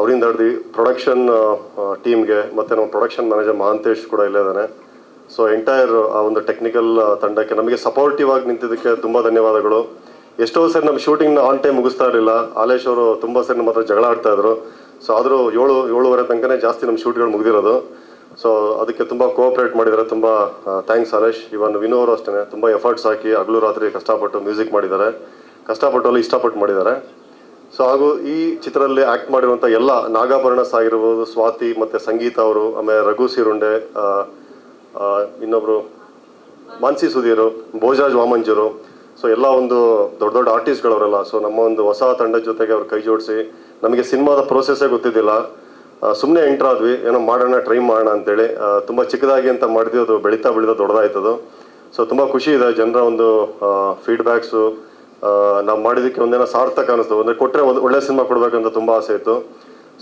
ಅವರಿಂದ ಹಿಡಿದು ಪ್ರೊಡಕ್ಷನ್ ಟೀಮ್ಗೆ ಮತ್ತು ನಮ್ಮ ಪ್ರೊಡಕ್ಷನ್ ಮ್ಯಾನೇಜರ್ ಮಹಾಂತೇಶ್ ಕೂಡ ಇಲ್ಲೇ ಇದ್ದಾನೆ. ಸೊ ಎಂಟೈರ್ ಆ ಒಂದು ಟೆಕ್ನಿಕಲ್ ತಂಡಕ್ಕೆ ನಮಗೆ ಸಪೋರ್ಟಿವ್ ಆಗಿ ನಿಂತಿದ್ದಕ್ಕೆ ತುಂಬ ಧನ್ಯವಾದಗಳು. ಎಷ್ಟೋ ಸರಿ ನಮ್ಮ ಶೂಟಿಂಗ್ನ ಆನ್ ಟೈಮ್ ಮುಗಿಸ್ತಾ ಇರಲಿಲ್ಲ. ಆಲೇಶ್ ಅವರು ತುಂಬ ಸರಿ ನಮ್ಮ ಹತ್ರ ಜಗಳ ಆಡ್ತಾಯಿದ್ರು. ಸೊ ಆದರೂ 7-7:30 ತನಕನೇ ಜಾಸ್ತಿ ನಮ್ಮ ಶೂಟ್ಗಳು ಮುಗಿದಿರೋದು. ಸೊ ಅದಕ್ಕೆ ತುಂಬ ಕೋಆಪ್ರೇಟ್ ಮಾಡಿದ್ದಾರೆ. ತುಂಬ ಥ್ಯಾಂಕ್ಸ್ ಆಲೇಶ್. ಇವನ್ ವಿನು ಅವರು ಅಷ್ಟೇ ತುಂಬ ಎಫರ್ಟ್ಸ್ ಹಾಕಿ ಹಗಲು ರಾತ್ರಿ ಕಷ್ಟಪಟ್ಟು ಮ್ಯೂಸಿಕ್ ಮಾಡಿದ್ದಾರೆ. ಕಷ್ಟಪಟ್ಟು ಅಲ್ಲಿ ಇಷ್ಟಪಟ್ಟು ಮಾಡಿದ್ದಾರೆ. ಸೊ ಹಾಗೂ ಈ ಚಿತ್ರದಲ್ಲಿ ಆ್ಯಕ್ಟ್ ಮಾಡಿರುವಂಥ ಎಲ್ಲ ನಾಗಾಭರಣಸ್ ಆಗಿರ್ಬೋದು, ಸ್ವಾತಿ ಮತ್ತು ಸಂಗೀತ ಅವರು, ಆಮೇಲೆ ರಘು ಸಿರುಂಡೆ, ಇನ್ನೊಬ್ಬರು ಮಾನ್ಸಿ ಸುಧೀರು, ಭೋಜರಾಜ್ ವಾಮಂಜರು, ಸೊ ಎಲ್ಲ ಒಂದು ದೊಡ್ಡ ದೊಡ್ಡ ಆರ್ಟಿಸ್ಟ್ಗಳವರೆಲ್ಲ. ಸೊ ನಮ್ಮ ಒಂದು ಹೊಸ ತಂಡದ ಜೊತೆಗೆ ಅವ್ರು ಕೈ ಜೋಡಿಸಿ, ನಮಗೆ ಸಿನಿಮಾದ ಪ್ರೋಸೆಸ್ಸೇ ಗೊತ್ತಿದ್ದಿಲ್ಲ, ಸುಮ್ಮನೆ ಎಂಟ್ರ್ ಆದ್ವಿ, ಏನೋ ಮಾಡೋಣ ಟ್ರೈ ಮಾಡೋಣ ಅಂತೇಳಿ. ತುಂಬ ಚಿಕ್ಕದಾಗಿ ಅಂತ ಮಾಡಿದ್ವಿ, ಅದು ಬೆಳೀತಾ ದೊಡ್ಡದಾಯ್ತದು. ಸೊ ತುಂಬ ಖುಷಿ ಇದೆ. ಜನರ ಒಂದು ಫೀಡ್ಬ್ಯಾಕ್ಸು ನಾವು ಮಾಡಿದ್ದಕ್ಕೆ ಒಂದೇನೋ ಸಾರ್ಥಕ ಅನ್ನಿಸ್ತು. ಅಂದರೆ ಕೊಟ್ಟರೆ ಒಳ್ಳೆ ಸಿನಿಮಾ ಕೊಡಬೇಕಂತ ತುಂಬ ಆಸೆ ಇತ್ತು.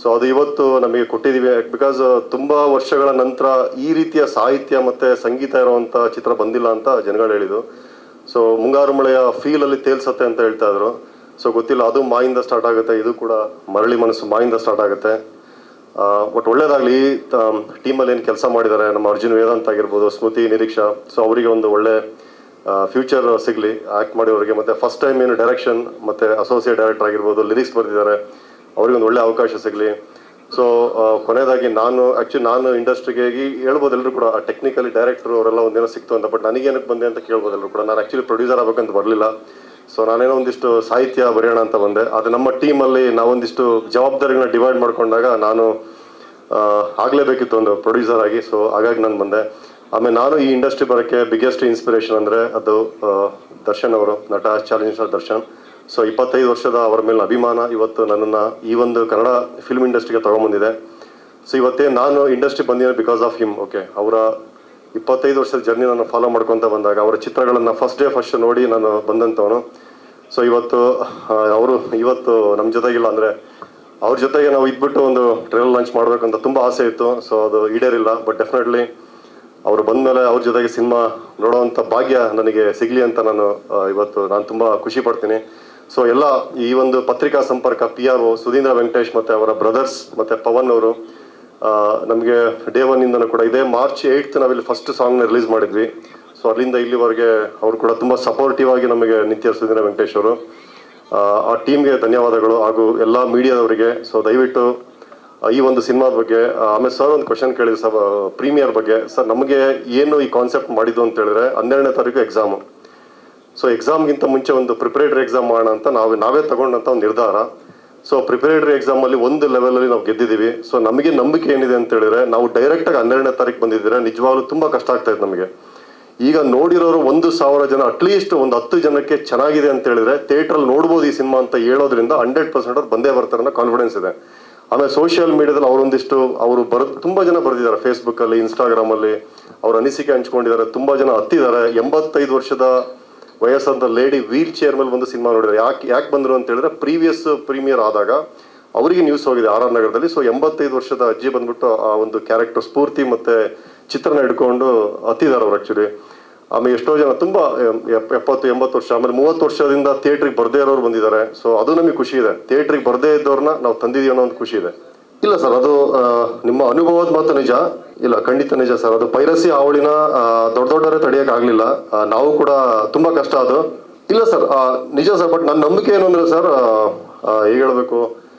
ಸೊ ಅದು ಇವತ್ತು ನಮಗೆ ಕೊಟ್ಟಿದ್ದೀವಿ. ಬಿಕಾಸ್ ತುಂಬ ವರ್ಷಗಳ ನಂತರ ಈ ರೀತಿಯ ಸಾಹಿತ್ಯ ಮತ್ತು ಸಂಗೀತ ಇರುವಂಥ ಚಿತ್ರ ಬಂದಿಲ್ಲ ಅಂತ ಜನಗಳು ಹೇಳಿದ್ದು. ಸೊ ಮುಂಗಾರು ಮಳೆಯ ಫೀಲಲ್ಲಿ ತೇಲ್ಸತ್ತೆ ಅಂತ ಹೇಳ್ತಾ ಇದ್ರು. ಸೊ ಗೊತ್ತಿಲ್ಲ, ಅದು ಮಾಯಿಂದ ಸ್ಟಾರ್ಟ್ ಆಗುತ್ತೆ, ಇದು ಕೂಡ ಮರಳಿ ಮನಸ್ಸು ಮಾಯಿಂದ ಸ್ಟಾರ್ಟ್ ಆಗುತ್ತೆ. ಬಟ್ ಒಳ್ಳೇದಾಗಲಿ. ಈ ಟೀಮಲ್ಲಿ ಏನು ಕೆಲಸ ಮಾಡಿದ್ದಾರೆ ನಮ್ಮ ಅರ್ಜುನ್ ವೇದಾಂತ್ ಆಗಿರ್ಬೋದು, ಸ್ಮೃತಿ, ನಿರೀಕ್ಷಾ, ಸೊ ಅವರಿಗೆ ಒಂದು ಒಳ್ಳೆ ಫ್ಯೂಚರ್ ಸಿಗಲಿ ಆ್ಯಕ್ಟ್ ಮಾಡಿರೋರಿಗೆ. ಮತ್ತು ಫಸ್ಟ್ ಟೈಮ್ ಏನು ಡೈರೆಕ್ಷನ್ ಮತ್ತು ಅಸೋಸಿಯೇಟ್ ಡೈರೆಕ್ಟರ್ ಆಗಿರ್ಬೋದು, ಲಿರಿಕ್ಸ್ ಬರೆದಿದ್ದಾರೆ, ಅವ್ರಿಗೊಂದು ಒಳ್ಳೆ ಅವಕಾಶ ಸಿಗಲಿ. ಸೊ ಕೊನೆಯದಾಗಿ ನಾನು ಇಂಡಸ್ಟ್ರಿಗೆ ಹೇಳ್ಬೋದು ಎಲ್ಲರೂ ಕೂಡ, ಟೆಕ್ನಿಕಲಿ ಡೈರೆಕ್ಟ್ರು ಅವರೆಲ್ಲ ಒಂದೇನೋ ಸಿಕ್ತು ಅಂತ. ಬಟ್ ನನಗೇನಕ್ಕೆ ಬಂದೆ ಅಂತ ಕೇಳ್ಬೋದು ಎಲ್ಲರೂ ಕೂಡ. ನಾನು ಆ್ಯಕ್ಚುಲಿ ಪ್ರೊಡ್ಯೂಸರ್ ಆಗಬೇಕಂತ ಬರಲಿಲ್ಲ. ಸೊ ನಾನೇನೋ ಒಂದಿಷ್ಟು ಸಾಹಿತ್ಯ ಬರೆಯೋಣ ಅಂತ ಬಂದೆ. ಅದು ನಮ್ಮ ಟೀಮಲ್ಲಿ ನಾವೊಂದಿಷ್ಟು ಜವಾಬ್ದಾರಿಗಳನ್ನ ಡಿವೈಡ್ ಮಾಡ್ಕೊಂಡಾಗ ನಾನು ಆಗಲೇಬೇಕಿತ್ತು ಒಂದು ಪ್ರೊಡ್ಯೂಸರ್ ಆಗಿ. ಸೊ ಹಾಗಾಗಿ ನಾನು ಬಂದೆ. ಆಮೇಲೆ ನಾನು ಈ ಇಂಡಸ್ಟ್ರಿ ಬರೋಕ್ಕೆ ಬಿಗ್ಗೆಸ್ಟ್ ಇನ್ಸ್ಪಿರೇಷನ್ ಅಂದರೆ ಅದು ದರ್ಶನ್ ಅವರು, ನಟ ಚಾಲೆಂಜ್ ಸ್ಟಾರ್ ದರ್ಶನ್. ಸೊ 25 ವರ್ಷದ ಅವರ ಮೇಲೆ ಅಭಿಮಾನ ಇವತ್ತು ನನ್ನನ್ನು ಈ ಒಂದು ಕನ್ನಡ ಫಿಲ್ಮ್ ಇಂಡಸ್ಟ್ರಿಗೆ ತೊಗೊಂಬಂದಿದೆ. ಸೊ ಇವತ್ತೇ ನಾನು ಇಂಡಸ್ಟ್ರಿ ಬಂದಿದ್ದೀನಿ ಬಿಕಾಸ್ ಆಫ್ ಹಿಮ್. ಓಕೆ, ಅವರ 25 ವರ್ಷದ ಜರ್ನಿ ನಾನು ಫಾಲೋ ಮಾಡ್ಕೊತ ಬಂದಾಗ ಅವರ ಚಿತ್ರಗಳನ್ನು ಫಸ್ಟ್ ಡೇ ನೋಡಿ ನಾನು ಬಂದಂಥವನು. ಸೊ ಅವರು ಇವತ್ತು ನಮ್ಮ ಜೊತೆಗಿಲ್ಲ. ಅಂದರೆ ಅವ್ರ ಜೊತೆಗೆ ನಾವು ಇದ್ಬಿಟ್ಟು ಒಂದು ಟ್ರೈಲರ್ ಲಾಂಚ್ ಮಾಡಬೇಕಂತ ತುಂಬ ಆಸೆ ಇತ್ತು. ಸೊ ಅದು ಈಡೇರಿಲ್ಲ. ಬಟ್ ಡೆಫಿನೆಟ್ಲಿ ಅವರು ಬಂದಮೇಲೆ ಅವ್ರ ಜೊತೆಗೆ ಸಿನಿಮಾ ನೋಡೋವಂಥ ಭಾಗ್ಯ ನನಗೆ ಸಿಗಲಿ ಅಂತ ನಾನು ತುಂಬ ಖುಷಿ ಪಡ್ತೀನಿ. ಸೊ ಎಲ್ಲ ಈ ಒಂದು ಪತ್ರಿಕಾ ಸಂಪರ್ಕ PRO ಸುಧೀಂದ್ರ ವೆಂಕಟೇಶ್ ಮತ್ತು ಅವರ ಬ್ರದರ್ಸ್ ಮತ್ತು ಪವನ್ ಅವರು ನಮಗೆ ಡೇ 1ಇಂದನೂ ಕೂಡ ಇದೇ March 8th ನಾವಿಲ್ಲಿ ಫಸ್ಟ್ ಸಾಂಗ್ನ ರಿಲೀಸ್ ಮಾಡಿದ್ವಿ. ಸೊ ಅಲ್ಲಿಂದ ಇಲ್ಲಿವರೆಗೆ ಅವರು ಕೂಡ ತುಂಬ ಸಪೋರ್ಟಿವ್ ಆಗಿ ನಮಗೆ ನಿತ್ಯ ಸುಧೀಂದ್ರ ವೆಂಕಟೇಶ್ ಅವರು. ಆ ಟೀಮ್ಗೆ ಧನ್ಯವಾದಗಳು ಹಾಗೂ ಎಲ್ಲ ಮೀಡಿಯಾದವರಿಗೆ. ಸೊ ದಯವಿಟ್ಟು ಈ ಒಂದು ಸಿನಿಮಾದ ಬಗ್ಗೆ. ಆಮೇಲೆ ಸರ್ ಒಂದು ಕ್ವಶನ್ ಕೇಳಿದ್ರು ಸರ್, ಪ್ರೀಮಿಯರ್ ಬಗ್ಗೆ. ಸರ್ ನಮಗೆ ಏನು ಈ ಕಾನ್ಸೆಪ್ಟ್ ಮಾಡಿದ್ದು ಅಂತ ಹೇಳಿದ್ರೆ 12ನೇ ತಾರೀಕು ಎಕ್ಸಾಮು. ಸೊ ಎಕ್ಸಾಮ್ಗಿಂತ ಮುಂಚೆ ಒಂದು ಪ್ರಿಪರೇಟರಿ ಎಕ್ಸಾಮ್ ಮಾಡೋಣ ಅಂತ ನಾವೇ ತಗೊಂಡಂಥ ಒಂದು ನಿರ್ಧಾರ. ಸೊ ಪ್ರಿಪರೇಟರಿ ಎಕ್ಸಾಮಲ್ಲಿ ಒಂದು ಲೆವೆಲಲ್ಲಿ ನಾವು ಗೆದ್ದಿದ್ದೀವಿ. ಸೊ ನಮಗೆ ನಂಬಿಕೆ ಏನಿದೆ ಅಂತ ಹೇಳಿದ್ರೆ, ನಾವು ಡೈರೆಕ್ಟಾಗಿ 12ನೇ ತಾರೀಕು ಬಂದಿದ್ದೀರಾ, ನಿಜವಾಗ್ಲೂ ತುಂಬ ಕಷ್ಟ ಆಗ್ತಾ ಇದೆ ನಮಗೆ. ಈಗ ನೋಡಿರೋರು 1,000 ಜನ, ಅಟ್ಲೀಸ್ಟ್ ಒಂದು 10 ಜನಕ್ಕೆ ಚೆನ್ನಾಗಿದೆ ಅಂತ ಹೇಳಿದ್ರೆ ಥಿಯೇಟ್ರಲ್ಲಿ ನೋಡ್ಬೋದು ಈ ಸಿನಿಮಾ ಅಂತ ಹೇಳೋದ್ರಿಂದ 100% ಅವ್ರು ಬಂದೇ ಬರ್ತಾರೆ ಅನ್ನೋ ಕಾನ್ಫಿಡೆನ್ಸ್ ಇದೆ. ಆಮೇಲೆ ಸೋಷಿಯಲ್ ಮೀಡಿಯಾದಲ್ಲಿ ಅವರು ತುಂಬ ಜನ ಬರೆದಿದ್ದಾರೆ, ಫೇಸ್ಬುಕ್ಕಲ್ಲಿ, ಇನ್ಸ್ಟಾಗ್ರಾಮಲ್ಲಿ ಅವ್ರ ಅನಿಸಿಕೆ ಹಂಚ್ಕೊಂಡಿದ್ದಾರೆ. ತುಂಬ ಜನ ಹತ್ತಿದ್ದಾರೆ. 85 ವರ್ಷದ ವಯಸ್ಸಂತ ಲೇಡಿ ವೀಲ್ ಚೇರ್ ಮೇಲೆ ಒಂದು ಸಿನಿಮಾ ನೋಡಿದ್ದಾರೆ. ಯಾಕೆ ಬಂದರು ಅಂತ ಹೇಳಿದ್ರೆ, ಪ್ರೀವಿಯಸ್ ಪ್ರೀಮಿಯರ್ ಆದಾಗ ಅವರಿಗೆ ನ್ಯೂಸ್ ಹೋಗಿದೆ RR ನಗರದಲ್ಲಿ. ಸೊ 85 ವರ್ಷದ ಅಜ್ಜಿ ಬಂದ್ಬಿಟ್ಟು ಆ ಒಂದು ಕ್ಯಾರೆಕ್ಟರ್ ಸ್ಫೂರ್ತಿ ಮತ್ತು ಚಿತ್ರನ ಹಿಡ್ಕೊಂಡು ಹತ್ತಿದ್ದಾರೆ ಅವ್ರು ಆ್ಯಕ್ಚುಲಿ. ಆಮೇಲೆ ಎಷ್ಟೋ ಜನ ತುಂಬ 70-80 ವರ್ಷ, ಆಮೇಲೆ 30 ವರ್ಷದಿಂದ ಥಿಯೇಟ್ರಿಗೆ ಬರದೇ ಇರೋರು ಬಂದಿದ್ದಾರೆ. ಸೊ ಅದು ನಮಗೆ ಖುಷಿ ಇದೆ. ಥಿಯೇಟ್ರಿಗೆ ಬರದೇ ಇದ್ದವ್ರನ್ನ ನಾವು ತಂದಿದ್ದೀವಿ ಅನ್ನೋ ಒಂದು ಖುಷಿ ಇದೆ. ಇಲ್ಲ ಸರ್, ಅದು ನಿಮ್ಮ ಅನುಭವದ ಮಾತು ನಿಜ. ಇಲ್ಲ, ಖಂಡಿತ ನಿಜ ಸರ್. ಅದು ಪೈರಸಿ ಹಾವಳಿನ ದೊಡ್ಡವರೇ ತಡೆಯೋಕ್ಕಾಗಲಿಲ್ಲ. ನಾವು ಕೂಡ ತುಂಬ ಕಷ್ಟ ಅದು. ಇಲ್ಲ ಸರ್, ನಿಜ ಸರ್. ಬಟ್ ನನ್ನ ನಂಬಿಕೆ ಏನು ಅಂದರೆ ಸರ್, ಹೇಗೆ ಹೇಳಬೇಕು,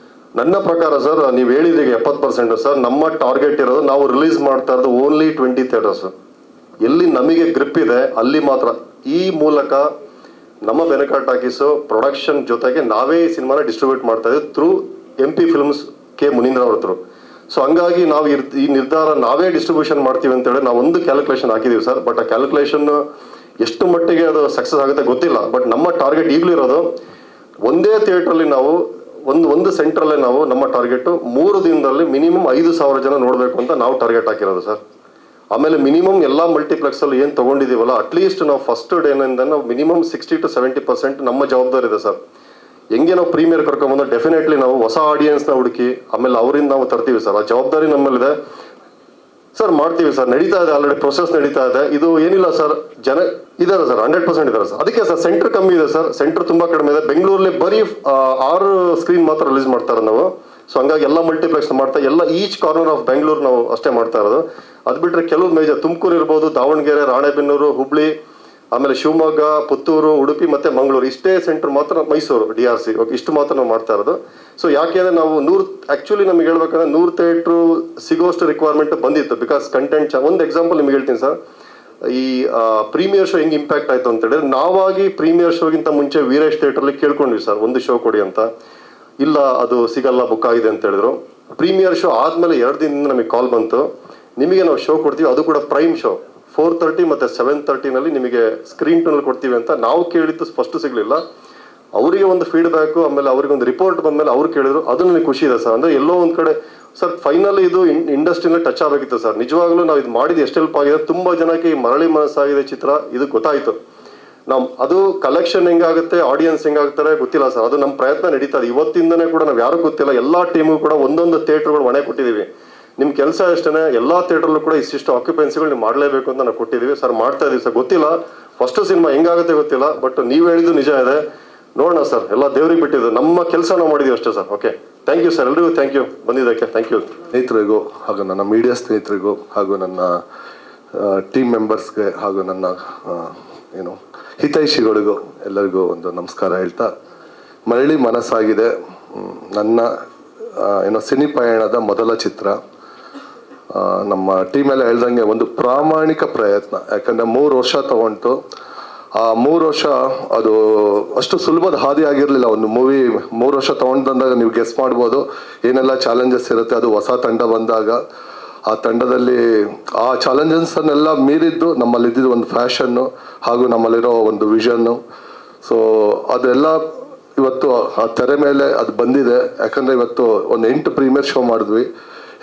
ನನ್ನ ಪ್ರಕಾರ ಸರ್, ನೀವು ಹೇಳಿದ್ರಿಗೆ 70% ಸರ್. ನಮ್ಮ ಟಾರ್ಗೆಟ್ ಇರೋದು, ನಾವು ರಿಲೀಸ್ ಮಾಡ್ತಾ ಇರೋದು ಓನ್ಲಿ 20 ಥಿಯೇಟರ್ಸ್. ಎಲ್ಲಿ ನಮಗೆ ಗ್ರಿಪ್ ಇದೆ ಅಲ್ಲಿ ಮಾತ್ರ. ಈ ಮೂಲಕ ನಮ್ಮ ಬೆನಕ ಟಾಕೀಸು ಪ್ರೊಡಕ್ಷನ್ ಜೊತೆಗೆ ನಾವೇ ಈ ಸಿನಿಮಾನ ಡಿಸ್ಟ್ರಿಬ್ಯೂಟ್ ಮಾಡ್ತಾ ಇದ್ದೀವಿ ಥ್ರೂ MP ಫಿಲ್ಮ್ಸ್ K ಮುನೀಂದ್ರ ಅವ್ರ ಹತ್ರ. ಸೊ ಹಂಗಾಗಿ ನಾವು ಈ ನಿರ್ಧಾರ ನಾವೇ ಡಿಸ್ಟ್ರಿಬ್ಯೂಷನ್ ಮಾಡ್ತೀವಿ ಅಂತೇಳಿ ನಾವು ಒಂದು ಕ್ಯಾಲ್ಕುಲೇಷನ್ ಹಾಕಿದ್ದೀವಿ ಸರ್. ಬಟ್ ಆ ಕ್ಯಾಲ್ಕುಲೇಷನ್ ಎಷ್ಟು ಮಟ್ಟಿಗೆ ಅದು ಸಕ್ಸಸ್ ಆಗುತ್ತೆ ಗೊತ್ತಿಲ್ಲ. ಬಟ್ ನಮ್ಮ ಟಾರ್ಗೆಟ್ ಈಗಲೂ ಇರೋದು, ಒಂದೇ ಥಿಯೇಟ್ರಲ್ಲಿ ನಾವು ಒಂದು ಸೆಂಟ್ರಲ್ಲೇ ನಾವು ನಮ್ಮ ಟಾರ್ಗೆಟು 3 ದಿನದಲ್ಲಿ ಮಿನಿಮಮ್ 5,000 ಜನ ನೋಡಬೇಕು ಅಂತ ನಾವು ಟಾರ್ಗೆಟ್ ಹಾಕಿರೋದು ಸರ್. ಆಮೇಲೆ ಮಿನಿಮಮ್ ಎಲ್ಲ ಮಲ್ಟಿಪ್ಲೆಕ್ಸಲ್ಲಿ ಏನು ತೊಗೊಂಡಿದ್ದೀವಲ್ಲ, ಅಟ್ಲೀಸ್ಟ್ ನಾವು ಫಸ್ಟ್ ಡೇನಿಂದ ನಾವು ಮಿನಿಮಮ್ 60 to 70% ನಮ್ಮ ಜವಾಬ್ದಾರಿ ಇದೆ ಸರ್. ಹೆಂಗೆ ನಾವು ಪ್ರೀಮಿಯರ್ ಕರ್ಕೊಂಬಂದು ಡೆಫಿನೆಟ್ಲಿ ನಾವು ಹೊಸ ಆಡಿಯನ್ಸ್ನ ಹುಡುಕಿ ಆಮೇಲೆ ಅವರಿಂದ ನಾವು ತರ್ತೀವಿ ಸರ್. ಆ ಜವಾಬ್ದಾರಿ ನಮ್ಮಲ್ಲಿದೆ ಸರ್. ಮಾಡ್ತೀವಿ ಸರ್, ನಡೀತಾ ಇದೆ, ಆಲ್ರೆಡಿ ಪ್ರೊಸೆಸ್ ನಡೀತಾ ಇದೆ. ಇದು ಏನಿಲ್ಲ ಸರ್, ಜನ ಇದ್ದಾರೆ ಸರ್, 100% ಇದ್ದಾರೆ ಸರ್. ಅದಕ್ಕೆ ಸರ್ ಸೆಂಟರ್ ಕಮ್ಮಿ ಇದೆ ಸರ್, ಸೆಂಟರ್ ತುಂಬ ಕಡಿಮೆ ಇದೆ. ಬೆಂಗಳೂರಲ್ಲಿ ಬರೀ 6 ಸ್ಕ್ರೀನ್ ಮಾತ್ರ ರಿಲೀಸ್ ಮಾಡ್ತಾರೆ ನಾವು. ಸೊ ಹಂಗಾಗಿ ಎಲ್ಲ ಮಲ್ಟಿಪ್ಲೆಕ್ಸ್ ಮಾಡ್ತಾ ಎಲ್ಲ ಈಚ್ ಕಾರ್ನರ್ ಆಫ್ ಬೆಂಗಳೂರು ನಾವು ಅಷ್ಟೇ ಮಾಡ್ತಾ ಇರೋದು. ಅದು ಬಿಟ್ಟರೆ ಕೆಲವು ಮೇಜರ್ ತುಮಕೂರು ಇರ್ಬೋದು, ದಾವಣಗೆರೆ, ರಾಣೆಬೆನ್ನೂರು, ಹುಬ್ಳಿ, ಆಮೇಲೆ ಶಿವಮೊಗ್ಗ, ಪುತ್ತೂರು, ಉಡುಪಿ ಮತ್ತು ಮಂಗಳೂರು ಇಷ್ಟೇ ಸೆಂಟರ್ ಮಾತ್ರ, ಮೈಸೂರು DRC ಓಕೆ ಇಷ್ಟು ಮಾತ್ರ ನಾವು ಮಾಡ್ತಾ ಇರೋದು. ಸೊ ಯಾಕೆಂದರೆ ನಾವು ಆ್ಯಕ್ಚುಲಿ ನಮಗೆ ಹೇಳ್ಬೇಕಂದ್ರೆ 100 ಥಿಯೇಟ್ರು ಸಿಗೋಷ್ಟು ರಿಕ್ವೈರ್ಮೆಂಟ್ ಬಂದಿತ್ತು. ಬಿಕಾಸ್ ಕಂಟೆಂಟ್ ಒಂದು ಎಕ್ಸಾಂಪಲ್ ನಿಮ್ಗೆ ಹೇಳ್ತೀನಿ ಸರ್. ಈ ಪ್ರೀಮಿಯರ್ ಶೋ ಹೆಂಗೆ ಇಂಪ್ಯಾಕ್ಟ್ ಆಯಿತು ಅಂತ ಹೇಳಿದ್ರೆ, ನಾವಾಗಿ ಪ್ರೀಮಿಯರ್ ಶೋಗಿಂತ ಮುಂಚೆ ವೀರೇಶ್ ಥಿಯೇಟ್ರಲ್ಲಿ ಕೇಳ್ಕೊಂಡ್ವಿ ಸರ್ ಒಂದು ಶೋ ಕೊಡಿ ಅಂತ. ಇಲ್ಲ ಅದು ಸಿಗಲ್ಲ, ಬುಕ್ ಆಗಿದೆ ಅಂತ ಹೇಳಿದ್ರು. ಪ್ರೀಮಿಯರ್ ಶೋ ಆದಮೇಲೆ 2 ದಿನದಿಂದ ನಮಗೆ ಕಾಲ್ ಬಂತು, ನಿಮಗೆ ನಾವು ಶೋ ಕೊಡ್ತೀವಿ, ಅದು ಕೂಡ ಪ್ರೈಮ್ ಶೋ 4:30 ಮತ್ತು 7:30 ನಿಮಗೆ ಸ್ಕ್ರೀನ್ ಟೂನಲ್ಲಿ ಕೊಡ್ತೀವಿ ಅಂತ. ನಾವು ಕೇಳಿದ್ದು ಫಸ್ಟ್ ಸಿಗಲಿಲ್ಲ, ಅವರಿಗೆ ಒಂದು ಫೀಡ್ಬ್ಯಾಕು, ಆಮೇಲೆ ಅವರಿಗೆ ಒಂದು ರಿಪೋರ್ಟ್ ಬಂದಮೇಲೆ ಅವ್ರು ಕೇಳಿದ್ರು. ಅದು ನನಗೆ ಖುಷಿ ಇದೆ ಸರ್. ಅಂದರೆ ಎಲ್ಲೋ ಒಂದು ಕಡೆ ಸರ್ ಫೈನಲ್ ಇದು ಇಂಡಸ್ಟ್ರಿನ ಟಚ್ ಆಗಬೇಕಿತ್ತು ಸರ್. ನಿಜವಾಗ್ಲೂ ನಾವು ಇದು ಮಾಡಿದ್ದು ಎಷ್ಟು ಹೆಲ್ಪ್ ಆಗಿದೆ, ತುಂಬ ಜನಕ್ಕೆ ಈ ಮರಳಿ ಮನಸ್ಸಾಗಿದೆ ಚಿತ್ರ ಇದು ಗೊತ್ತಾಯಿತು. ನಾವು ಅದು ಕಲೆಕ್ಷನ್ ಹೆಂಗಾಗುತ್ತೆ, ಆಡಿಯನ್ಸ್ ಹೆಂಗಾಗ್ತಾರೆ ಗೊತ್ತಿಲ್ಲ ಸರ್. ಅದು ನಮ್ಮ ಪ್ರಯತ್ನ ನಡೀತಾ ಇದೆ ಇವತ್ತಿಂದನೇ ಕೂಡ. ನಾವು ಯಾರು ಗೊತ್ತಿಲ್ಲ, ಎಲ್ಲ ಟೀಮು ಕೂಡ ಒಂದೊಂದು ಥಿಯೇಟ್ರ್ಗಳು ಹೊಣೆ ಕೊಟ್ಟಿದ್ದೀವಿ. ನಿಮ್ಮ ಕೆಲಸ ಅಷ್ಟೇ, ಎಲ್ಲ ಥಿಯೇಟ್ರಲ್ಲೂ ಕೂಡ ಇಷ್ಟಿಷ್ಟು ಆಕ್ಯುಪೆನ್ಸಿಗಳು ನೀವು ಮಾಡಲೇಬೇಕು ಅಂತ ನಾವು ಕೊಟ್ಟಿದ್ದೀವಿ ಸರ್. ಮಾಡ್ತಾ ಇದೀವಿ ಸರ್. ಗೊತ್ತಿಲ್ಲ ಫಸ್ಟ್ ಸಿನಿಮಾ ಹೆಂಗಾಗುತ್ತೆ ಗೊತ್ತಿಲ್ಲ, ಬಟ್ ನೀವು ಹೇಳಿದ್ದು ನಿಜ ಇದೆ. ನೋಡೋಣ ಸರ್, ಎಲ್ಲ ದೇವ್ರಿಗೆ ಬಿಟ್ಟಿದ್ದು. ನಮ್ಮ ಕೆಲಸ ನಾವು ಮಾಡಿದ್ದೀವಿ ಅಷ್ಟೇ sir. Okay, thank you sir. ಎಲ್ರಿಗೂ ಥ್ಯಾಂಕ್ ಯು ಬಂದಿದ್ದಕ್ಕೆ. ಥ್ಯಾಂಕ್ ಯು ಸ್ನೇಹಿತರಿಗೂ ಹಾಗೂ ನನ್ನ ಮೀಡಿಯಾ ಸ್ನೇಹಿತರಿಗೂ ಹಾಗೂ ನನ್ನ ಟೀಮ್ ಮೆಂಬರ್ಸ್ಗೆ ಹಾಗೂ ನನ್ನ ಹಿತೈಷಿಗಳಿಗೂ ಎಲ್ಲರಿಗೂ ಒಂದು ನಮಸ್ಕಾರ ಹೇಳ್ತಾ, ಮರಳಿ ಮನಸ್ಸಾಗಿದೆ ನನ್ನ ಸಿನಿ ಪಯಣದ ಮೊದಲ ಚಿತ್ರ. ನಮ್ಮ ಟೀಮೆಲ್ಲ ಹೇಳ್ದಂಗೆ ಒಂದು ಪ್ರಾಮಾಣಿಕ ಪ್ರಯತ್ನ. ಯಾಕಂದರೆ 3 ವರ್ಷ ತಗೊಂಡು ಆ 3 ವರ್ಷ ಅದು ಅಷ್ಟು ಸುಲಭದ ಹಾದಿ ಆಗಿರಲಿಲ್ಲ. ಒಂದು ಮೂವಿ 3 ವರ್ಷ ತೊಗೊಂಡಂದಾಗ ನೀವು ಗೆಸ್ ಮಾಡ್ಬೋದು ಏನೆಲ್ಲ ಚಾಲೆಂಜಸ್ ಇರುತ್ತೆ. ಅದು ಹೊಸ ತಂಡ ಬಂದಾಗ ಆ ತಂಡದಲ್ಲಿ ಆ ಚಾಲೆಂಜಸ್ಸನ್ನೆಲ್ಲ ಮೀರಿದ್ದು ನಮ್ಮಲ್ಲಿದ್ದಿದ್ದು ಒಂದು ಫ್ಯಾಷನ್ನು ಹಾಗೂ ನಮ್ಮಲ್ಲಿರೋ ಒಂದು ವಿಷನ್ನು. ಸೊ ಅದೆಲ್ಲ ಇವತ್ತು ಆ ತೆರೆ ಮೇಲೆ ಅದು ಬಂದಿದೆ. ಯಾಕಂದರೆ ಇವತ್ತು ಒಂದು 8 ಪ್ರೀಮಿಯರ್ ಶೋ ಮಾಡಿದ್ವಿ,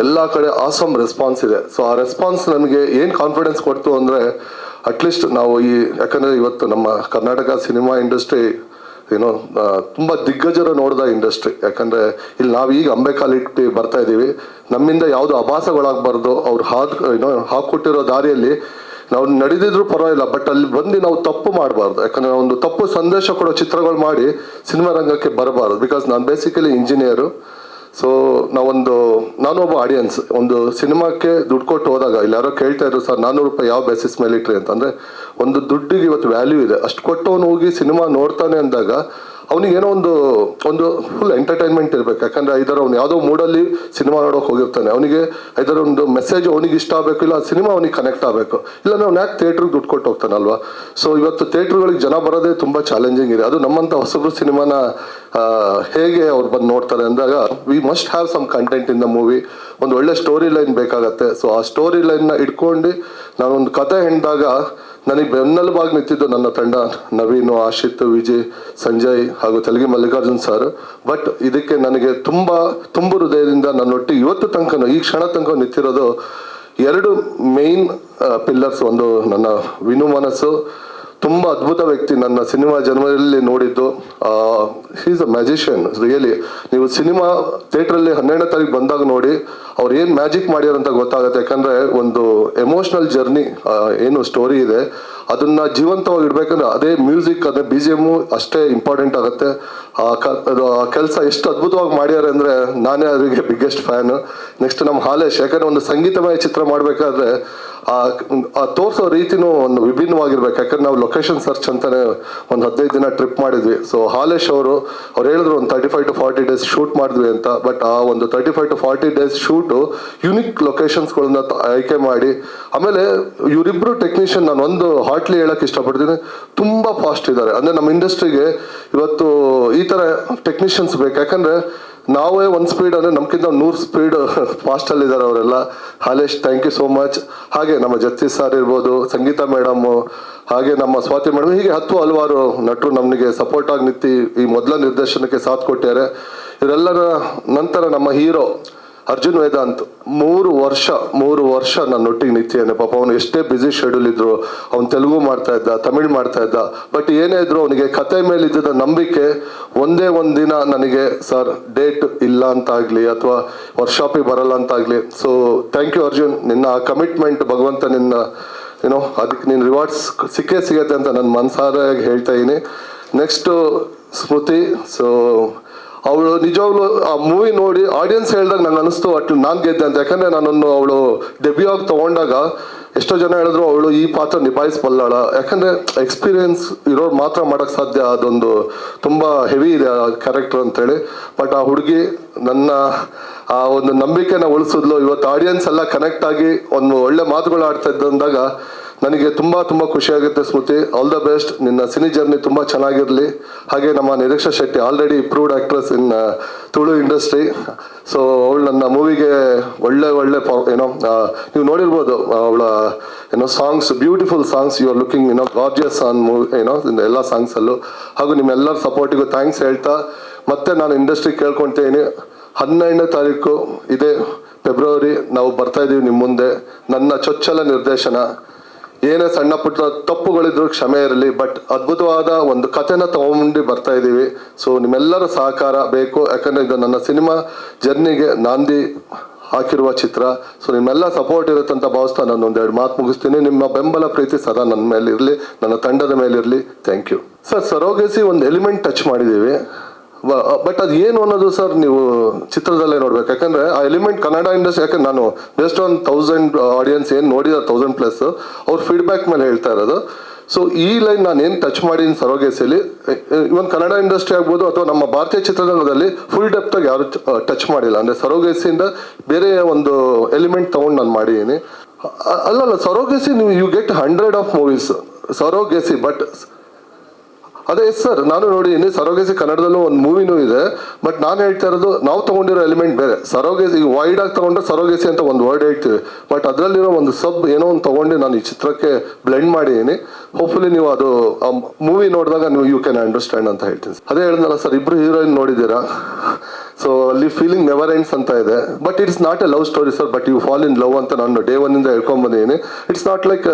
ಎಲ್ಲ ಕಡೆ ಆಸಮ್ ರೆಸ್ಪಾನ್ಸ್ ಇದೆ. ಸೊ ಆ ರೆಸ್ಪಾನ್ಸ್ ನನಗೆ ಏನು ಕಾನ್ಫಿಡೆನ್ಸ್ ಕೊಡ್ತು ಅಂದರೆ, ಅಟ್ಲೀಸ್ಟ್ ನಾವು ಯಾಕಂದರೆ ಇವತ್ತು ನಮ್ಮ ಕರ್ನಾಟಕ ಸಿನಿಮಾ ಇಂಡಸ್ಟ್ರಿ ತುಂಬ ದಿಗ್ಗಜರು ನೋಡಿದ ಇಂಡಸ್ಟ್ರಿ. ಯಾಕಂದರೆ ಇಲ್ಲಿ ನಾವು ಈಗ ಅಂಬೆಕಾಲಿಟ್ಟು ಬರ್ತಾ ಇದ್ದೀವಿ, ನಮ್ಮಿಂದ ಯಾವುದು ಅಭಾಸಗಳಾಗಬಾರ್ದು. ಅವ್ರು ಹಾಕೊಟ್ಟಿರೋ ದಾರಿಯಲ್ಲಿ ನಾವು ನಡೆದಿದ್ರು ಪರವಾಗಿಲ್ಲ, ಬಟ್ ಅಲ್ಲಿ ಬಂದು ನಾವು ತಪ್ಪು ಮಾಡಬಾರ್ದು. ಯಾಕಂದರೆ ಒಂದು ತಪ್ಪು ಸಂದೇಶ ಕೊಡೋ ಚಿತ್ರಗಳು ಮಾಡಿ ಸಿನಿಮಾ ರಂಗಕ್ಕೆ ಬರಬಾರ್ದು. ಬಿಕಾಸ್ ನಾನು ಬೇಸಿಕಲಿ ಇಂಜಿನಿಯರು. ಸೊ ನಾನೊಬ್ಬ ಆಡಿಯನ್ಸ್. ಒಂದು ಸಿನಿಮಾಕ್ಕೆ ದುಡ್ಡು ಕೊಟ್ಟು ಹೋದಾಗ ಇಲ್ಲಿ ಯಾರೋ ಕೇಳ್ತಾ ಇದ್ರು, ಸರ್ 400 ರೂಪಾಯಿ ಯಾವ ಬೇಸಿಸ್ ಮೇಲೆ ಇಟ್ರಿ ಅಂತಂದರೆ, ಒಂದು ದುಡ್ಡಿಗೆ ಇವತ್ತು ವ್ಯಾಲ್ಯೂ ಇದೆ. ಅಷ್ಟು ಕೊಟ್ಟು ಅವನು ಹೋಗಿ ಸಿನಿಮಾ ನೋಡ್ತಾನೆ ಅಂದಾಗ ಅವನಿಗೇನೋ ಒಂದು ಫುಲ್ ಎಂಟರ್ಟೈನ್ಮೆಂಟ್ ಇರಬೇಕು. ಯಾಕಂದರೆ ಐದರ ಅವ್ನು ಯಾವುದೋ ಮೂಡಲ್ಲಿ ಸಿನಿಮಾ ನೋಡೋಕೆ ಹೋಗಿರ್ತಾನೆ, ಅವನಿಗೆ ಐದರ ಒಂದು ಮೆಸೇಜ್ ಅವನಿಗೆ ಇಷ್ಟ ಆಗಬೇಕು, ಇಲ್ಲ ಸಿನಿಮಾ ಅವನಿಗೆ ಕನೆಕ್ಟ್ ಆಗಬೇಕು. ಇಲ್ಲ ಅವ್ನು ಯಾಕೆ ಥಿಯೇಟ್ರಿಗೆ ದುಡ್ಡು ಕೊಟ್ಟು ಹೋಗ್ತಾನಲ್ವಾ. ಸೊ ಇವತ್ತು ಥಿಯೇಟ್ರುಗಳಿಗೆ ಜನ ಬರೋದೇ ತುಂಬ ಚಾಲೆಂಜಿಂಗ್ ಇದೆ. ಅದು ನಮ್ಮಂಥ ಹೊಸಬ್ರು ಸಿನಿಮಾನ ಹೇಗೆ ಅವ್ರು ಬಂದು ನೋಡ್ತಾರೆ ಅಂದಾಗ, we must have some content in the movie. ಒಂದು ಒಳ್ಳೆ ಸ್ಟೋರಿ ಲೈನ್ ಬೇಕಾಗತ್ತೆ. ಸೊ ಆ ಸ್ಟೋರಿ ಲೈನ್ನ ಇಟ್ಕೊಂಡು ನಾನೊಂದು ಕತೆ ಹೆಣ್ದಾಗ ನನಗೆ ಬೆನ್ನೆಲುಬಾಗಿ ನಿಂತಿದ್ದು ನನ್ನ ತಂಡ, ನವೀನು, ಆಶಿತ್, ವಿಜಯ್, ಸಂಜಯ್ ಹಾಗೂ ತೆಲಗಿ ಮಲ್ಲಿಕಾರ್ಜುನ್ ಸರ್. ಬಟ್ ಇದಕ್ಕೆ ನನಗೆ ತುಂಬ ಹೃದಯದಿಂದ ನನ್ನೊಟ್ಟಿಗೆ ಇವತ್ತು ತನಕ ಈ ಕ್ಷಣ ತನಕ ನಿಂತಿರೋದು 2 ಮೇನ್ ಪಿಲ್ಲರ್ಸ್. ಒಂದು ನನ್ನ ವಿನು ಮನಸ್ಸು, ತುಂಬ ಅದ್ಭುತ ವ್ಯಕ್ತಿ, ನನ್ನ ಸಿನಿಮಾ ಜನ್ಮದಲ್ಲಿ ನೋಡಿದ್ದು. He is a magician really. ನೀವು ಸಿನಿಮಾ ಥಿಯೇಟ್ರಲ್ಲಿ 12ನೇ ತಾರೀಕು ಬಂದಾಗ ನೋಡಿ, ಅವ್ರು ಏನು ಮ್ಯಾಜಿಕ್ ಮಾಡ್ಯಾರಂತ ಗೊತ್ತಾಗುತ್ತೆ. ಯಾಕಂದರೆ ಒಂದು ಎಮೋಷ್ನಲ್ ಜರ್ನಿ ಏನು ಸ್ಟೋರಿ ಇದೆ ಅದನ್ನು ಜೀವಂತವಾಗಿ ಇಡಬೇಕಂದ್ರೆ ಅದೇ ಮ್ಯೂಸಿಕ್, ಅದೇ BGM ಅಷ್ಟೇ ಇಂಪಾರ್ಟೆಂಟ್ ಆಗುತ್ತೆ. ಆ ಕೆಲಸ ಎಷ್ಟು ಅದ್ಭುತವಾಗಿ ಮಾಡ್ಯಾರೆ ಅಂದರೆ ನಾನೇ ಅವರಿಗೆ ಬಿಗ್ಗೆಸ್ಟ್ ಫ್ಯಾನು. ನೆಕ್ಸ್ಟ್ ನಮ್ಮ ಹಾಲೇಶ್, ಯಾಕಂದರೆ ಒಂದು ಸಂಗೀತಮಯ ಚಿತ್ರ ಮಾಡಬೇಕಾದ್ರೆ ಆ ತೋರಿಸೋ ರೀತಿನೂ ಒಂದು ವಿಭಿನ್ನವಾಗಿರ್ಬೇಕು. ಯಾಕಂದ್ರೆ ನಾವು ಲೊಕೇಶನ್ ಸರ್ಚ್ ಅಂತಲೇ ಒಂದು 15 ದಿನ ಟ್ರಿಪ್ ಮಾಡಿದ್ವಿ. ಸೊ ಹಾಲೇಶ್ ಅವ್ರು ಹೇಳಿದ್ರು ಒಂದು 35 to 40 days ಶೂಟ್ ಮಾಡಿದ್ವಿ ಅಂತ. ಬಟ್ ಆ ಒಂದು 35 to 40 days ಶೂಟು ಯುನಿಕ್ ಲೊಕೇಶನ್ಸ್ಗಳನ್ನ ಆಯ್ಕೆ ಮಾಡಿ, ಆಮೇಲೆ ಇವರಿಬ್ಬರು ಟೆಕ್ನಿಷಿಯನ್ ನಾನು ಒಂದು ಹಾಟ್ಲಿ ಹೇಳಕ್ಕೆ ಇಷ್ಟಪಡ್ತೀನಿ, ತುಂಬ ಫಾಸ್ಟ್ ಇದ್ದಾರೆ. ಅಂದರೆ ನಮ್ಮ ಇಂಡಸ್ಟ್ರಿಗೆ ಇವತ್ತು ಈ ಥರ ಟೆಕ್ನಿಷಿಯನ್ಸ್ ಬೇಕು. ಯಾಕಂದರೆ ನಾವೇ ಒಂದು ಸ್ಪೀಡ್ ಅಂದರೆ ನಮ್ಗಿಂತ 100 ಸ್ಪೀಡ್ ಫಾಸ್ಟಲ್ಲಿದ್ದಾರೆ ಅವರೆಲ್ಲ. Halesh, thank you so much. ಹಾಗೆ ನಮ್ಮ ಜಸ್ಟಿಸ್ ಸರ್ ಇರ್ಬೋದು, ಸಂಗೀತ ಮೇಡಮು, ಹಾಗೆ ನಮ್ಮ ಸ್ವಾತಿ ಮೇಡಮ್, ಹೀಗೆ ಹಲವಾರು ನಟರು ನಮಗೆ ಸಪೋರ್ಟ್ ಆಗಿ ನಿಂತು ಈ ಮೊದಲ ನಿರ್ದೇಶನಕ್ಕೆ ಸಾಥ್ ಕೊಟ್ಟಿದ್ದಾರೆ. ಇವರೆಲ್ಲರ ನಂತರ ನಮ್ಮ ಹೀರೋ ಅರ್ಜುನ್ ವೇದಾಂತ್ 3 ವರ್ಷ ನನ್ನೊಟ್ಟಿಗೆ ನಿಂತಿದ್ದಾನೆ. ಪಾಪ ಅವನು ಎಷ್ಟೇ ಬ್ಯುಸಿ ಶೆಡ್ಯೂಲ್ ಇದ್ರು, ಅವ್ನು ತೆಲುಗು ಮಾಡ್ತಾ ಇದ್ದ, ತಮಿಳ್ ಮಾಡ್ತಾ ಇದ್ದ. ಬಟ್ ಏನೇ ಇದ್ರು ಅವನಿಗೆ ಕತೆ ಮೇಲೆ ಇದ್ದಿದ್ದ ನಂಬಿಕೆ, ಒಂದೇ ಒಂದು ದಿನ ನನಗೆ ಸರ್ ಡೇಟ್ ಇಲ್ಲ ಅಂತಾಗಲಿ ಅಥವಾ ವರ್ಕ್ಶಾಪಿಗೆ ಬರಲ್ಲ ಅಂತಾಗಲಿ. ಸೊ ಥ್ಯಾಂಕ್ ಯು ಅರ್ಜುನ್, ನಿನ್ನ ಆ ಕಮಿಟ್ಮೆಂಟ್ ಭಗವಂತ ನಿನ್ನ ಅದಕ್ಕೆ ನಿನ್ನ ರಿವಾರ್ಡ್ಸ್ ಸಿಗತ್ತೆ ಅಂತ ನನ್ನ ಮನಸಾರಾಗಿ ಹೇಳ್ತಾ ಇದ್ದೀನಿ. ನೆಕ್ಸ್ಟು ಸ್ಮೃತಿ. ಸೊ ಅವಳು ನಿಜವಾಗ್ಲೂ ಆ ಮೂವಿ ನೋಡಿ ಆಡಿಯನ್ಸ್ ಹೇಳ್ದಾಗ ನಂಗೆ ಅನಿಸ್ತು ಅಟ್ ನಾನು ಗೆದ್ದೆ ಅಂತ. ಯಾಕಂದರೆ ನಾನನ್ನು ಅವಳು ಡೆಬ್ಯೂ ಆಗಿ ತೊಗೊಂಡಾಗ ಎಷ್ಟೋ ಜನ ಹೇಳಿದ್ರು ಅವಳು ಈ ಪಾತ್ರ ನಿಭಾಯಿಸಬಲ್ಲಾಳ, ಯಾಕಂದರೆ ಎಕ್ಸ್ಪೀರಿಯನ್ಸ್ ಇರೋರು ಮಾತ್ರ ಮಾಡೋಕ್ಕೆ ಸಾಧ್ಯ, ಅದೊಂದು ತುಂಬ ಹೆವಿ ಇದೆ ಆ ಕ್ಯಾರೆಕ್ಟರ್ ಅಂತೇಳಿ. ಬಟ್ ಆ ಹುಡುಗಿ ನನ್ನ ಆ ಒಂದು ನಂಬಿಕೆನ ಉಳಿಸಿದ್ಲು. ಇವತ್ತು ಆಡಿಯನ್ಸ್ ಎಲ್ಲ ಕನೆಕ್ಟ್ ಆಗಿ ಒಂದು ಒಳ್ಳೆ ಮಾತುಗಳು ಆಡ್ತಾ ಇದ್ದಂದಾಗ ನನಗೆ ತುಂಬ ತುಂಬ ಖುಷಿಯಾಗುತ್ತೆ. Smriti, all the best. ನಿನ್ನ ಸಿನಿ ಜರ್ನಿ ತುಂಬ ಚೆನ್ನಾಗಿರಲಿ. ಹಾಗೆ ನಮ್ಮ Niriksha Shetty already proved actress in Tulu industry. So ಅವಳು ನನ್ನ ಮೂವಿಗೆ ಒಳ್ಳೆ ಏನೋ ನೀವು ನೋಡಿರ್ಬೋದು ಅವಳ songs, beautiful songs. You are looking gorgeous on movie ಎಲ್ಲ ಸಾಂಗ್ಸಲ್ಲೂ. ಹಾಗೂ ನಿಮ್ಮೆಲ್ಲರ ಸಪೋರ್ಟಿಗೂ ಥ್ಯಾಂಕ್ಸ್ ಹೇಳ್ತಾ ಮತ್ತೆ ನಾನು ಇಂಡಸ್ಟ್ರಿ ಕೇಳ್ಕೊಳ್ತೀನಿ. 12ನೇ ತಾರೀಕು ಇದೇ ಫೆಬ್ರವರಿ ನಾವು ಬರ್ತಾ ಇದ್ದೀವಿ ನಿಮ್ಮ ಮುಂದೆ. ನನ್ನ ಚೊಚ್ಚಲ ನಿರ್ದೇಶನ. ಏನೇ ಸಣ್ಣ ಪುಟ್ಟ ತಪ್ಪುಗಳಿದ್ರು ಕ್ಷಮೆ ಇರಲಿ, ಬಟ್ ಅದ್ಭುತವಾದ ಒಂದು ಕಥೆನ ತಗೊಂಡು ಬರ್ತಾ ಇದ್ದೀವಿ. ಸೊ ನಿಮ್ಮೆಲ್ಲರ ಸಹಕಾರ ಬೇಕು, ಯಾಕಂದರೆ ಇದು ನನ್ನ ಸಿನಿಮಾ ಜರ್ನಿಗೆ ನಾಂದಿ ಹಾಕಿರುವ ಚಿತ್ರ. ಸೊ ನಿಮ್ಮೆಲ್ಲ ಸಪೋರ್ಟ್ ಇರುತ್ತೆ ಅಂತ ಭಾವಿಸ್ತಾ ನಾನು ಒಂದೆರಡು ಮಾತು ಮುಗಿಸ್ತೀನಿ. ನಿಮ್ಮ ಬೆಂಬಲ ಪ್ರೀತಿ ಸದಾ ನನ್ನ ಮೇಲೆ ಇರಲಿ, ನನ್ನ ತಂಡದ ಮೇಲೆ ಇರಲಿ. Thank you sir. ಸರೋಗೇಸಿ ಒಂದು ಎಲಿಮೆಂಟ್ ಟಚ್ ಮಾಡಿದ್ದೀವಿ, ಬಟ್ ಅದು ಏನು ಅನ್ನೋದು ಸರ್ ನೀವು ಚಿತ್ರದಲ್ಲೇ ನೋಡ್ಬೇಕು. ಯಾಕಂದರೆ ಆ ಎಲಿಮೆಂಟ್ ಕನ್ನಡ ಇಂಡಸ್ಟ್ರಿ, ಯಾಕಂದ್ರೆ ನಾನು ಬೇಸ್ಡ್ ಆನ್ 1000 ಆಡಿಯನ್ಸ್ ಏನು ನೋಡಿದ 1000+ ಅವ್ರ ಫೀಡ್ಬ್ಯಾಕ್ ಮೇಲೆ ಹೇಳ್ತಾ ಇರೋದು. ಸೊ ಈ ಲೈನ್ ನಾನು ಏನು ಟಚ್ ಮಾಡೀನಿ ಸರೋಗೇಸಿಲಿ, ಇವನ್ ಕನ್ನಡ ಇಂಡಸ್ಟ್ರಿ ಆಗ್ಬೋದು ಅಥವಾ ನಮ್ಮ ಭಾರತೀಯ ಚಿತ್ರರಂಗದಲ್ಲಿ ಫುಲ್ ಡೆಪ್ತಾಗಿ ಯಾರು ಟಚ್ ಮಾಡಿಲ್ಲ. ಅಂದರೆ ಸರೋಗೇಸಿಯಿಂದ ಬೇರೆ ಒಂದು ಎಲಿಮೆಂಟ್ ತೊಗೊಂಡು ನಾನು ಮಾಡಿದ್ದೀನಿ. ಅಲ್ಲಲ್ಲ, ಸರೋಗೇಸಿ ನೀವು you get 100 of movies surrogacy. But ಅದೇ ಸರ್, ನಾನು ನೋಡಿದ್ದೀನಿ ಸರೋಗೇಸಿ ಕನ್ನಡದಲ್ಲೂ ಒಂದು ಮೂವಿನೂ ಇದೆ. ಬಟ್ ನಾನು ಹೇಳ್ತಾ ಇರೋದು ನಾವು ತೊಗೊಂಡಿರೋ ಎಲಿಮೆಂಟ್ ಬೇರೆ. ಸರೋಗೇಸಿ ಈಗ ವೈಡ್ ಆಗಿ ತೊಗೊಂಡ್ರೆ ಸರೋಗೇಸಿ ಅಂತ ಒಂದು ವರ್ಡ್ ಹೇಳ್ತೀವಿ, ಬಟ್ ಅದರಲ್ಲಿರೋ ಒಂದು ಏನೋ ಒಂದು ತೊಗೊಂಡು ನಾನು ಈ ಚಿತ್ರಕ್ಕೆ ಬ್ಲೆಂಡ್ ಮಾಡಿದ್ದೀನಿ. ಹೋಪ್ಫುಲಿ ನೀವು ಅದು ಆ ಮೂವಿ ನೋಡಿದಾಗ ನೀವು ಯು ಕ್ಯಾನ್ ಅಂಡರ್ಸ್ಟ್ಯಾಂಡ್ ಅಂತ ಹೇಳ್ತೀನಿ. ಅದೇ ಹೇಳಿದ್ನಲ್ಲ ಸರ್, ಇಬ್ಬರು ಹೀರೋಯಿನ್ ನೋಡಿದ್ದೀರಾ. ಸೊ ಅಲ್ಲಿ ಫೀಲಿಂಗ್ ನೆವರ್ ಎಂಡ್ಸ್ ಅಂತ ಇದೆ. But it's not a love story sir, but you fall in love ಅಂತ ನಾನು ಡೇ 1 ಇಂದ ಹೇಳ್ಕೊಂಡ್ಬಂದಿದ್ದೀನಿ. It's not like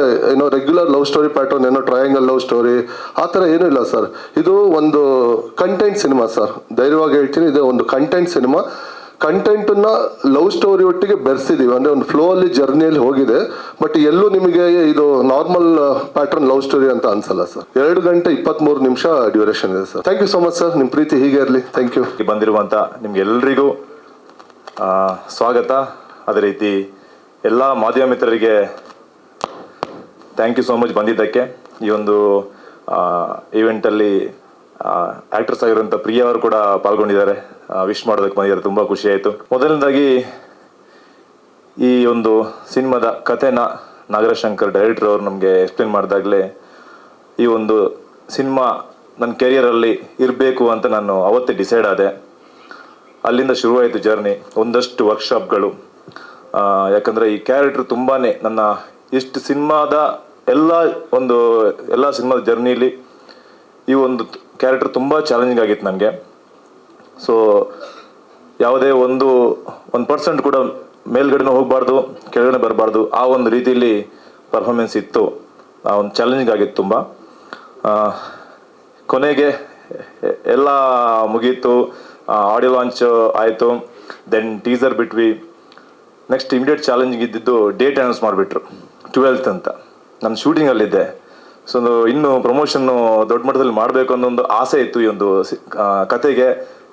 regular love story pattern, triangle love story ಆ ಥರ ಏನೂ ಇಲ್ಲ ಸರ್. ಇದು ಒಂದು ಕಂಟೆಂಟ್ ಸಿನಿಮಾ ಸರ್, ಧೈರ್ಯವಾಗಿ ಹೇಳ್ತೀನಿ. ಇದು ಒಂದು ಕಂಟೆಂಟ್ ಸಿನಿಮಾ. ಕಂಟೆಂಟನ್ನು ಲವ್ ಸ್ಟೋರಿ ಒಟ್ಟಿಗೆ ಬೆರೆಸಿದ್ದೀವಿ. ಅಂದರೆ ಒಂದು ಫ್ಲೋ ಅಲ್ಲಿ ಜರ್ನಿಯಲ್ಲಿ ಹೋಗಿದೆ. ಬಟ್ ಎಲ್ಲೂ ನಿಮಗೆ ಇದು ನಾರ್ಮಲ್ ಪ್ಯಾಟರ್ನ್ ಲವ್ ಸ್ಟೋರಿ ಅಂತ ಅನ್ಸಲ್ಲ ಸರ್. 2 ಗಂಟೆ 23 ನಿಮಿಷ ಡ್ಯೂರೇಷನ್ ಇದೆ sir. Thank you so much sir. ನಿಮ್ಮ ಪ್ರೀತಿ ಹೀಗೆ ಇರಲಿ. Thank you. ಬಂದಿರುವಂಥ ನಿಮ್ಗೆಲ್ರಿಗೂ ಸ್ವಾಗತ. ಅದೇ ರೀತಿ ಎಲ್ಲ ಮಾಧ್ಯಮ ಮಿತ್ರರಿಗೆ ಥ್ಯಾಂಕ್ ಯು ಸೋ ಮಚ್ ಬಂದಿದ್ದಕ್ಕೆ. ಈ ಒಂದು ಈವೆಂಟಲ್ಲಿ ಆ್ಯಕ್ಟ್ರೆಸ್ ಆಗಿರುವಂಥ ಪ್ರಿಯಾ ಅವರು ಕೂಡ ಪಾಲ್ಗೊಂಡಿದ್ದಾರೆ. ವಿಶ್ ಮಾಡೋದಕ್ಕೆ ಬಂದಿದ್ದಾರೆ, ತುಂಬ ಖುಷಿ ಆಯಿತು. ಮೊದಲನೇದಾಗಿ ಈ ಒಂದು ಸಿನಿಮಾದ ಕಥೆನ ನಾಗರಶಂಕರ್ ಡೈರೆಕ್ಟರ್ ಅವರು ನಮಗೆ ಎಕ್ಸ್ಪ್ಲೇನ್ ಮಾಡಿದಾಗಲೇ ಈ ಒಂದು ಸಿನಿಮಾ ನನ್ನ ಕೆರಿಯರಲ್ಲಿ ಇರಬೇಕು ಅಂತ ನಾನು ಅವತ್ತೇ ಡಿಸೈಡ್ ಆದೆ. ಅಲ್ಲಿಂದ ಶುರುವಾಯಿತು ಜರ್ನಿ. ಒಂದಷ್ಟು ವರ್ಕ್ಶಾಪ್ಗಳು, ಯಾಕಂದರೆ ಈ ಕ್ಯಾರೆಕ್ಟ್ರ್ ತುಂಬಾ ನನ್ನ ಇಷ್ಟು ಸಿನಿಮಾದ ಎಲ್ಲ ಸಿನಿಮಾದ ಜರ್ನಿಲಿ ಈ ಒಂದು ಕ್ಯಾರೆಕ್ಟರ್ ತುಂಬ ಚಾಲೆಂಜಿಂಗ್ ಆಗಿತ್ತು ನನಗೆ. ಸೊ ಯಾವುದೇ ಒಂದು 1% ಕೂಡ ಮೇಲ್ಗಡೆನೂ ಹೋಗಬಾರ್ದು, ಕೆಳಗಡೆ ಬರಬಾರ್ದು, ಆ ಒಂದು ರೀತಿಯಲ್ಲಿ ಪರ್ಫಾರ್ಮೆನ್ಸ್ ಇತ್ತು. ಆ ಒಂದು ಚಾಲೆಂಜಿಂಗ್ ಆಗಿತ್ತು ತುಂಬ. ಕೊನೆಗೆ ಎಲ್ಲ ಮುಗೀತು, ಆಡಿಯೋ ಲಾಂಚ್ ಆಯಿತು, ದೆನ್ ಟೀಸರ್ ಬಿಟ್ವಿ. ನೆಕ್ಸ್ಟ್ ಇಮಿಡಿಯೇಟ್ ಚಾಲೆಂಜಿಂಗ್ ಇದ್ದಿದ್ದು ಡೇಟ್ ಅನೌನ್ಸ್ ಮಾಡಿಬಿಟ್ರು, 12th ಅಂತ. ನಾನು ಶೂಟಿಂಗಲ್ಲಿದ್ದೆ. ಸೊ ಇನ್ನು ಪ್ರಮೋಷನ್ನು ದೊಡ್ಡ ಮಟ್ಟದಲ್ಲಿ ಮಾಡಬೇಕು ಅನ್ನೋ ಒಂದು ಆಸೆ ಇತ್ತು. ಈ ಒಂದು ಕತೆಗೆ,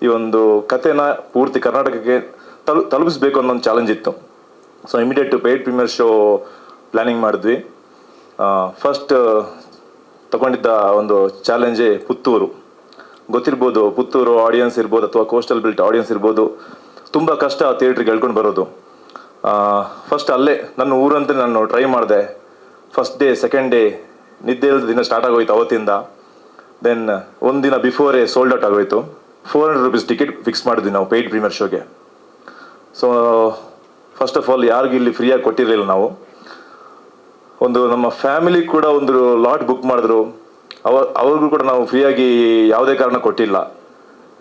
ಈ ಒಂದು ಕತೆನ ಪೂರ್ತಿ ಕರ್ನಾಟಕಕ್ಕೆ ತಲುಪಿಸ್ಬೇಕು ಅನ್ನೋ ಒಂದು ಚಾಲೆಂಜ್ ಇತ್ತು. So immediate paid premiere show planning ಮಾಡಿದ್ವಿ. ಫಸ್ಟ್ ತಗೊಂಡಿದ್ದ ಒಂದು ಚಾಲೆಂಜೇ ಪುತ್ತೂರು. ಗೊತ್ತಿರ್ಬೋದು, ಪುತ್ತೂರು ಆಡಿಯನ್ಸ್ ಇರ್ಬೋದು ಅಥವಾ ಕೋಸ್ಟಲ್ ಬೆಲ್ಟ್ ಆಡಿಯನ್ಸ್ ಇರ್ಬೋದು, ತುಂಬ ಕಷ್ಟ ಥಿಯೇಟ್ರಿಗೆ ಹೇಳ್ಕೊಂಡು ಬರೋದು. ಫಸ್ಟ್ ಅಲ್ಲೇ ನನ್ನ ಊರಂತೆ ನಾನು ಟ್ರೈ ಮಾಡಿದೆ. ಫಸ್ಟ್ ಡೇ, ಸೆಕೆಂಡ್ ಡೇ ನಿದ್ದೆ ಇಲ್ಲದ ದಿನ ಸ್ಟಾರ್ಟ್ ಆಗೋಯ್ತು ಅವತ್ತಿಂದ. ದೆನ್ ಒಂದಿನ ಬಿಫೋರೇ ಸೋಲ್ಡ್ ಔಟ್ ಆಗೋಯ್ತು. 400 ರೂಪೀಸ್ ಟಿಕೆಟ್ ಫಿಕ್ಸ್ ಮಾಡಿದ್ವಿ ನಾವು ಪೇಯ್ಡ್ ಪ್ರೀಮಿಯರ್ ಶೋಗೆ. ಸೊ ಫಸ್ಟ್ ಆಫ್ ಆಲ್ ಯಾರಿಗೂ ಇಲ್ಲಿ ಫ್ರೀಯಾಗಿ ಕೊಟ್ಟಿರಲಿಲ್ಲ ನಾವು. ಒಂದು ನಮ್ಮ ಫ್ಯಾಮಿಲಿ ಕೂಡ ಒಂದು ಲಾಟ್ ಬುಕ್ ಮಾಡಿದ್ರು, ಅವ್ರಿಗೂ ಕೂಡ ನಾವು ಫ್ರೀಯಾಗಿ ಯಾವುದೇ ಕಾರಣ ಕೊಟ್ಟಿಲ್ಲ.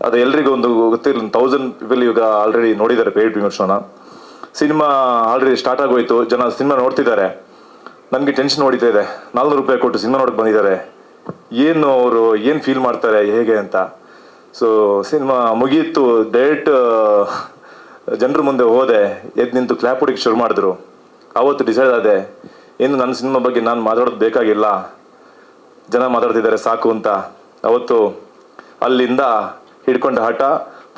ಅದು ಎಲ್ರಿಗೂ ಒಂದು ಗೊತ್ತಿರಲಿಲ್ಲ. 1000 ಪೀಪಲ್ ಇವಾಗ ಆಲ್ರೆಡಿ ನೋಡಿದ್ದಾರೆ ಪೇಯ್ಡ್ ಪ್ರೀಮಿಯರ್ ಶೋನ. ಸಿನಿಮಾ ಆಲ್ರೆಡಿ ಸ್ಟಾರ್ಟ್ ಆಗೋಯ್ತು, ಜನ ಸಿನಿಮಾ ನೋಡ್ತಿದ್ದಾರೆ. ನನಗೆ ಟೆನ್ಷನ್ ಹೊಡಿತಾ ಇದೆ. 400 ರೂಪಾಯಿ ಕೊಟ್ಟು ಸಿನಿಮಾ ನೋಡಕ್ಕೆ ಬಂದಿದ್ದಾರೆ, ಅವರು ಏನು ಫೀಲ್ ಮಾಡ್ತಾರೆ ಹೇಗೆ ಅಂತ. ಸೊ ಸಿನಿಮಾ ಮುಗಿಯಿತು, ಡೈರೆಕ್ಟ್ ಜನರ ಮುಂದೆ ಹೋದೆ, ಎದ್ದು ನಿಂತು ಕ್ಲಾಪ್ ಹೊಡಿಕ್ಕೆ ಶುರು ಮಾಡಿದ್ರು. ಅವತ್ತು ಡಿಸೈಡ್ ಆದೆ, ಇನ್ನು ನನ್ನ ಸಿನಿಮಾ ಬಗ್ಗೆ ನಾನು ಮಾತಾಡೋದು ಬೇಕಾಗಿಲ್ಲ, ಜನ ಮಾತಾಡ್ತಿದ್ದಾರೆ ಸಾಕು ಅಂತ. ಅವತ್ತು ಅಲ್ಲಿಂದ ಹಿಡ್ಕೊಂಡ ಹಠ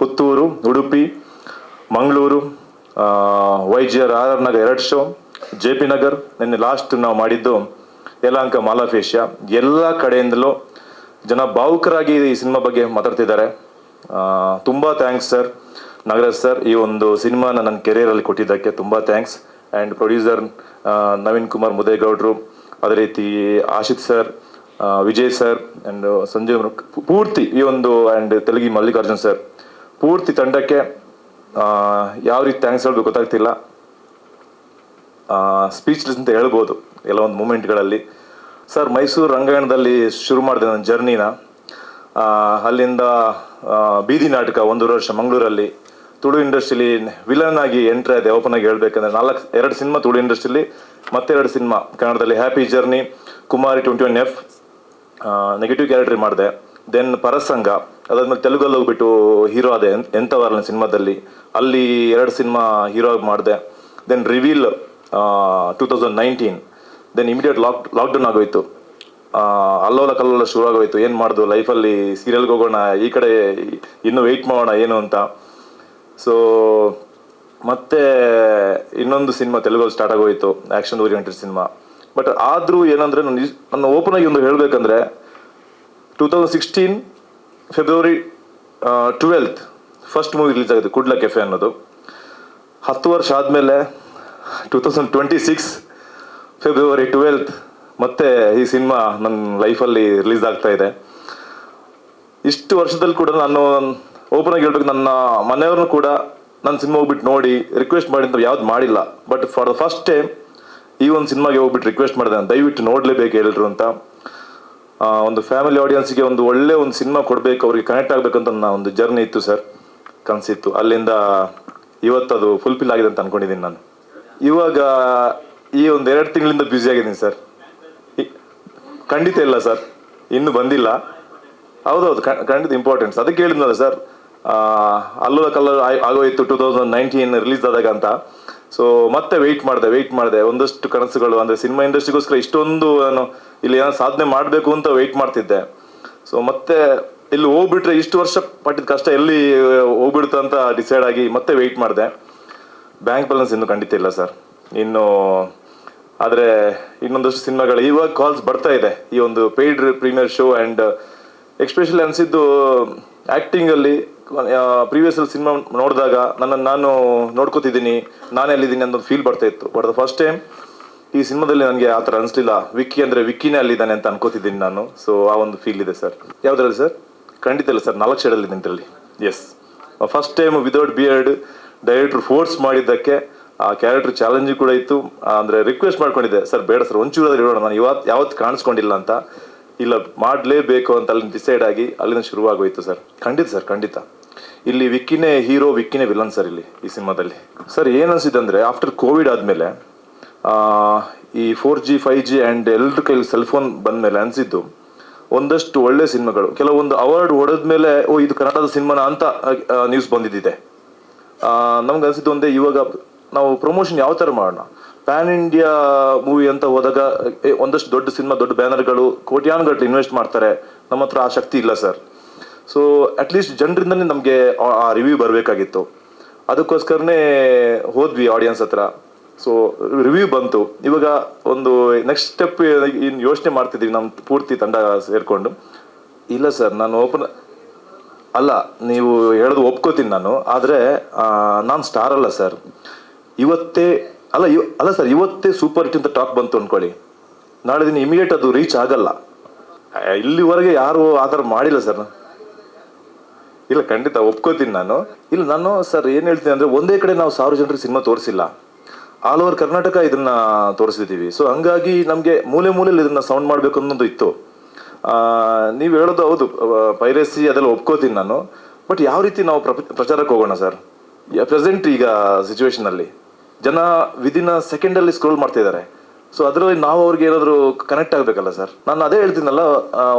Puttur, Udupi, Mangaluru, YGR Nagar 2 show, JP Nagar, ನಿನ್ನೆ ಲಾಸ್ಟ್ ನಾವು ಮಾಡಿದ್ದು ಯಲಹಂಕ ಮಾಲ್ ಆಫ್ ಏಷ್ಯಾ. ಎಲ್ಲ ಕಡೆಯಿಂದಲೂ ಜನ ಭಾವುಕರಾಗಿ ಈ ಸಿನಿಮಾ ಬಗ್ಗೆ ಮಾತಾಡ್ತಿದ್ದಾರೆ. ತುಂಬ ಥ್ಯಾಂಕ್ಸ್ ಸರ್, ನಾಗರಾಜ್ ಸರ್, ಈ ಒಂದು ಸಿನಿಮಾನ ನನ್ನ ಕೆರಿಯರಲ್ಲಿ ಕೊಟ್ಟಿದ್ದಕ್ಕೆ ತುಂಬ thanks. And producer Naveen Kumar ಮುದೇಗೌಡರು, ಅದೇ ರೀತಿ Ashith sir, Vijay sir and Sanjeev ಪೂರ್ತಿ ಈ ಒಂದು ಆ್ಯಂಡ್ ತೆಲುಗಿ ಮಲ್ಲಿಕಾರ್ಜುನ್ ಸರ್, ಪೂರ್ತಿ ತಂಡಕ್ಕೆ ಯಾವ ರೀತಿ ಥ್ಯಾಂಕ್ಸ್ ಹೇಳಬೇಕು ಗೊತ್ತಾಗ್ತಿಲ್ಲ. ಸ್ಪೀಚ್ಲೆಸ್ ಅಂತ ಹೇಳ್ಬೋದು ಕೆಲವೊಂದು ಮೂಮೆಂಟ್ಗಳಲ್ಲಿ. ಸರ್, ಮೈಸೂರು ರಂಗಾಯಣದಲ್ಲಿ ಶುರು ಮಾಡಿದೆ ನನ್ನ ಜರ್ನಿನ. ಅಲ್ಲಿಂದ ಬೀದಿ ನಾಟಕ 1 ವರ್ಷ ಮಂಗಳೂರಲ್ಲಿ, ತುಳು ಇಂಡಸ್ಟ್ರಿಲಿ ವಿಲನ್ ಆಗಿ ಎಂಟ್ರಿ ಆಗಿದೆ. ಓಪನ್ ಆಗಿ ಹೇಳ್ಬೇಕಂದ್ರೆ 2 ಸಿನಿಮಾ ತುಳು ಇಂಡಸ್ಟ್ರಿಲಿ, ಮತ್ತೆ 2 ಸಿನಿಮಾ ಕನ್ನಡದಲ್ಲಿ. ಹ್ಯಾಪಿ ಜರ್ನಿ, ಕುಮಾರಿ 21F ನೆಗೆಟಿವ್ ಕ್ಯಾರೆಕ್ಟರ್ ಮಾಡಿದೆ. ದೆನ್ ಪರಸಂಗ, ಅದಾದ್ಮೇಲೆ ತೆಲುಗಲ್ಲಿ ಹೋಗ್ಬಿಟ್ಟು ಹೀರೋ ಆದೆ ಎಂಥವರಲ್ಲ ಸಿನಿಮಾದಲ್ಲಿ, ಅಲ್ಲಿ 2 ಸಿನಿಮಾ ಹೀರೋ ಆಗಿ ಮಾಡಿದೆ. Then reveal 2019. Then immediate lockdown ಆಗೋಯ್ತು. ಅಲ್ಲೋಲ ಕಲ್ಲೋಲ ಶುರು ಆಗೋಯ್ತು. ಏನು ಮಾಡೋದು ಲೈಫಲ್ಲಿ, ಸೀರಿಯಲ್ಗೆ ಹೋಗೋಣ, ಈ ಕಡೆ ಇನ್ನೂ ವೆಯ್ಟ್ ಮಾಡೋಣ ಏನು ಅಂತ. ಸೊ ಮತ್ತೆ ಇನ್ನೊಂದು ಸಿನಿಮಾ ತೆಲುಗಲ್ಲಿ ಸ್ಟಾರ್ಟ್ ಆಗೋಯ್ತು, ಆ್ಯಕ್ಷನ್ ಓರಿಯೆಂಟೆಡ್ ಸಿನಿಮಾ. ಬಟ್ ಆದರೂ ಏನಂದರೆ ನನ್ನ ಓಪನ್ ಆಗಿ ಒಂದು ಹೇಳಬೇಕಂದ್ರೆ 2016 February 12th first movie release ಆಗಿದೆ, ಕುಡ್ಲ ಕೆಫೆ ಅನ್ನೋದು. 10 ವರ್ಷ ಆದಮೇಲೆ 2026 ಫೆಬ್ರವರಿ 12th ಮತ್ತೆ ಈ ಸಿನಿಮಾ ನನ್ನ ಲೈಫಲ್ಲಿ ರಿಲೀಸ್ ಆಗ್ತಾ ಇದೆ. ಇಷ್ಟು ವರ್ಷದಲ್ಲಿ ಕೂಡ ನಾನು ಓಪನ್ ಆಗಿ ಹೇಳ್ಬೇಕು, ನನ್ನ ಮನೆಯವ್ರನ್ನೂ ಕೂಡ ನನ್ನ ಸಿನಿಮಾ ಹೋಗ್ಬಿಟ್ಟು ನೋಡಿ ರಿಕ್ವೆಸ್ಟ್ ಮಾಡಿ ಅಂತ ಯಾವ್ದು ಮಾಡಿಲ್ಲ. But for the first time ಈ ಒಂದು ಸಿನಿಮಾಗೆ ಹೋಗ್ಬಿಟ್ಟು ರಿಕ್ವೆಸ್ಟ್ ಮಾಡಿದೆ, ದಯವಿಟ್ಟು ನೋಡಲೇಬೇಕು ಎಲ್ಲರೂ ಅಂತ. ಒಂದು ಫ್ಯಾಮಿಲಿ ಆಡಿಯನ್ಸ್ಗೆ ಒಂದು ಒಳ್ಳೆ ಒಂದು ಸಿನಿಮಾ ಕೊಡಬೇಕು, ಅವ್ರಿಗೆ ಕನೆಕ್ಟ್ ಆಗಬೇಕು ಅಂತ ನನ್ನ ಒಂದು ಜರ್ನಿ ಇತ್ತು ಸರ್, ಕನಸಿತ್ತು. ಅಲ್ಲಿಂದ ಇವತ್ತು ಅದು ಫುಲ್ಫಿಲ್ ಆಗಿದೆ ಅಂತ ಅನ್ಕೊಂಡಿದ್ದೀನಿ ನಾನು. ಇವಾಗ ಈ ಒಂದು 2 ತಿಂಗಳಿಂದ ಬ್ಯುಸಿ ಆಗಿದ್ದೀನಿ ಸರ್. ಖಂಡಿತ ಇಲ್ಲ ಸರ್, ಇನ್ನೂ ಬಂದಿಲ್ಲ. ಹೌದೌದು, ಖಂಡಿತ ಇಂಪಾರ್ಟೆಂಟ್ಸ್. ಅದಕ್ಕೆ ಹೇಳಿದ್ನಲ್ಲ ಸರ್, ಅಲ್ಲೋಲ ಕಲ್ಲೋಲ ಆಗೋಯ್ತು 2019 ರಿಲೀಸ್ ಆದಾಗ ಅಂತ. ಸೊ ಮತ್ತೆ ವೆಯ್ಟ್ ಮಾಡಿದೆ. ಒಂದಷ್ಟು ಕನಸುಗಳು, ಅಂದರೆ ಸಿನಿಮಾ ಇಂಡಸ್ಟ್ರಿಗೋಸ್ಕರ ಇಷ್ಟೊಂದು ನಾನು ಇಲ್ಲಿ ಏನೋ ಸಾಧನೆ ಮಾಡಬೇಕು ಅಂತ ವೆಯ್ಟ್ ಮಾಡ್ತಿದ್ದೆ. ಸೊ ಮತ್ತೆ ಇಲ್ಲಿ ಹೋಗ್ಬಿಟ್ರೆ ಇಷ್ಟು ವರ್ಷ ಪಟ್ಟಿದ ಕಷ್ಟ ಎಲ್ಲಿ ಹೋಗ್ಬಿಡುತ್ತೆ ಅಂತ ಡಿಸೈಡ್ ಆಗಿ ಮತ್ತೆ ವೆಯ್ಟ್ ಮಾಡಿದೆ. ಬ್ಯಾಂಕ್ ಬ್ಯಾಲೆನ್ಸ್ ಇನ್ನೂ ಖಂಡಿತ ಇಲ್ಲ ಸರ್ ಇನ್ನು. ಆದರೆ ಇನ್ನೊಂದಷ್ಟು ಸಿನಿಮಾಗಳು ಇವಾಗ ಕಾಲ್ಸ್ ಬರ್ತಾ ಇದೆ, ಈ ಒಂದು paid premiere show. And especially ಅನಿಸಿದ್ದು ಆ್ಯಕ್ಟಿಂಗಲ್ಲಿ ಪ್ರೀವಿಯಸ್ ಸಿನಿಮಾ ನೋಡಿದಾಗ ನನ್ನನ್ನು ನಾನು ನೋಡ್ಕೋತಿದ್ದೀನಿ, ನಾನೇ ಅಲ್ಲಿದ್ದೀನಿ ಅನ್ನೋದು ಫೀಲ್ ಬರ್ತಾ ಇತ್ತು. ಬಟ್ ದ ಫಸ್ಟ್ ಟೈಮ್ ಈ ಸಿನಿಮಾದಲ್ಲಿ ನನಗೆ ಆ ಥರ ಅನಿಸ್ಲಿಲ್ಲ. ವಿಕ್ಕಿ ಅಂದರೆ ವಿಕ್ಕಿನೇ ಅಲ್ಲಿದ್ದಾನೆ ಅಂತ ಅನ್ಕೋತಿದ್ದೀನಿ ನಾನು. ಸೊ ಆ ಒಂದು ಫೀಲ್ ಇದೆ ಸರ್. ಯಾವುದ್ರಲ್ಲಿ ಸರ್? ಖಂಡಿತ ಇಲ್ಲ ಸರ್, 4 ಶೇಡಲ್ಲಿ ನಿಂತಲ್ಲಿ. Yes, first time without beard ಡೈರೆಕ್ಟ್ರು ಫೋರ್ಸ್ ಮಾಡಿದ್ದಕ್ಕೆ ಆ ಕ್ಯಾರೆಕ್ಟರ್ ಚಾಲೆಂಜಿಂಗ್ ಕೂಡ ಇತ್ತು. ಅಂದರೆ ರಿಕ್ವೆಸ್ಟ್ ಮಾಡ್ಕೊಂಡಿದ್ದೆ, ಸರ್ ಬೇಡ ಸರ್ ಒಂಚೂರಾದ್ರೂ ಇರೋಣ, ನಾನು ಯಾವತ್ತು ಕಾಣಿಸ್ಕೊಂಡಿಲ್ಲ ಅಂತ. ಇಲ್ಲ, ಮಾಡಲೇಬೇಕು ಅಂತ ಅಲ್ಲಿ ಡಿಸೈಡ್ ಆಗಿ ಅಲ್ಲಿಂದ ಶುರುವಾಗೋಯ್ತು ಸರ್. ಖಂಡಿತ ಸರ್, ಖಂಡಿತ. ಇಲ್ಲಿ ವಿಕ್ಕಿನೇ ಹೀರೋ, ವಿಕ್ಕಿನೇ ವಿಲನ್ ಸರ್ ಇಲ್ಲಿ ಈ ಸಿನಿಮಾದಲ್ಲಿ. ಸರ್ ಏನು ಅನಿಸಿದೆ ಅಂದರೆ, ಆಫ್ಟರ್ ಕೋವಿಡ್ ಆದಮೇಲೆ ಈ 4G 5G ಆ್ಯಂಡ್ ಎಲ್ಲರ ಕೈಲಿ ಸೆಲ್ಫೋನ್ ಬಂದಮೇಲೆ ಅನಿಸಿದ್ದು, ಒಂದಷ್ಟು ಒಳ್ಳೆ ಸಿನಿಮಾಗಳು ಕೆಲವೊಂದು ಅವಾರ್ಡ್ ಹೊಡೆದ್ಮೇಲೆ ಓ ಇದು ಕನ್ನಡದ ಸಿನಿಮಾನ ಅಂತ ನ್ಯೂಸ್ ಬಂದಿದ್ದಿದೆ. ನಮ್ಗೆ ಅನಿಸಿದ್ದು ಒಂದೇ, ಇವಾಗ ನಾವು ಪ್ರಮೋಷನ್ ಯಾವ ಥರ ಮಾಡೋಣ, ಪ್ಯಾನ್ ಇಂಡಿಯಾ ಮೂವಿ ಅಂತ ಹೋದಾಗ ಒಂದಷ್ಟು ದೊಡ್ಡ ಸಿನಿಮಾ, ದೊಡ್ಡ ಬ್ಯಾನರ್ಗಳು ಕೋಟ್ಯಾನುಗಟ್ಟಲೆ ಇನ್ವೆಸ್ಟ್ ಮಾಡ್ತಾರೆ. ನಮ್ಮ ಹತ್ರ ಆ ಶಕ್ತಿ ಇಲ್ಲ ಸರ್. ಸೊ ಅಟ್ಲೀಸ್ಟ್ ಜನರಿಂದನೇ ನಮಗೆ ಆ ರಿವ್ಯೂ ಬರಬೇಕಾಗಿತ್ತು. ಅದಕ್ಕೋಸ್ಕರನೇ ಹೋದ್ವಿ ಆಡಿಯನ್ಸ್ ಹತ್ರ. ಸೊ ರಿವ್ಯೂ ಬಂತು. ಇವಾಗ ಒಂದು ನೆಕ್ಸ್ಟ್ ಸ್ಟೆಪ್ ಇನ್ನು ಯೋಚನೆ ಮಾಡ್ತಿದ್ದೀವಿ ನಮ್ಮ ಪೂರ್ತಿ ತಂಡ ಸೇರಿಕೊಂಡು. ಇಲ್ಲ ಸರ್, ನಾನು ಅಲ್ಲ, ನೀವು ಹೇಳೋದು ಒಪ್ಕೋತೀನಿ ನಾನು. ಆದರೆ ನಾನು ಸ್ಟಾರ್ ಅಲ್ಲ ಸರ್. ಅಲ್ಲ ಸರ್, ಇವತ್ತೇ ಸೂಪರ್ ಹಿಟ್ ಅಂತ ಟಾಕ್ ಬಂತು ಅಂದ್ಕೊಳ್ಳಿ, ನಾಳೆ ದಿನ ಇಮಿಡಿಯೇಟ್ ಅದು ರೀಚ್ ಆಗಲ್ಲ. ಇಲ್ಲಿವರೆಗೆ ಯಾರು ಆ ಥರ ಮಾಡಿಲ್ಲ ಸರ್. ಇಲ್ಲ, ಖಂಡಿತ ಒಪ್ಕೋತೀನಿ ನಾನು. ಇಲ್ಲ, ನಾನು ಸರ್ ಏನು ಹೇಳ್ತೀನಿ ಅಂದರೆ, ಒಂದೇ ಕಡೆ ನಾವು 1000 ಜನರಿಗೆ ಸಿನಿಮಾ ತೋರಿಸಿಲ್ಲ, ಆಲ್ ಓವರ್ ಕರ್ನಾಟಕ ಇದನ್ನ ತೋರಿಸಿದ್ದೀವಿ. ಸೊ ಹಂಗಾಗಿ ನಮಗೆ ಮೂಲೆಯಲ್ಲಿ ಇದನ್ನ ಸೌಂಡ್ ಮಾಡಬೇಕು ಅನ್ನೋದು ಇತ್ತು. ನೀವು ಹೇಳೋದು ಹೌದು, ಪೈರಸಿ ಅದೆಲ್ಲ ಒಪ್ಕೋತೀನಿ ನಾನು. ಬಟ್ ಯಾವ ರೀತಿ ನಾವು ಪ್ರಚಾರಕ್ಕೆ ಹೋಗೋಣ ಸರ್? ಪ್ರೆಸೆಂಟ್ ಈಗ ಸಿಚುವೇಶನಲ್ಲಿ ಜನ ವಿದಿನ್ ಅ ಸೆಕೆಂಡಲ್ಲಿ ಸ್ಕ್ರೋಲ್ ಮಾಡ್ತಾ ಇದ್ದಾರೆ. ಸೊ ಅದರಲ್ಲಿ ನಾವು ಅವ್ರಿಗೆ ಏನಾದರೂ ಕನೆಕ್ಟ್ ಆಗಬೇಕಲ್ಲ ಸರ್. ನಾನು ಅದೇ ಹೇಳ್ತೀನಲ್ಲ,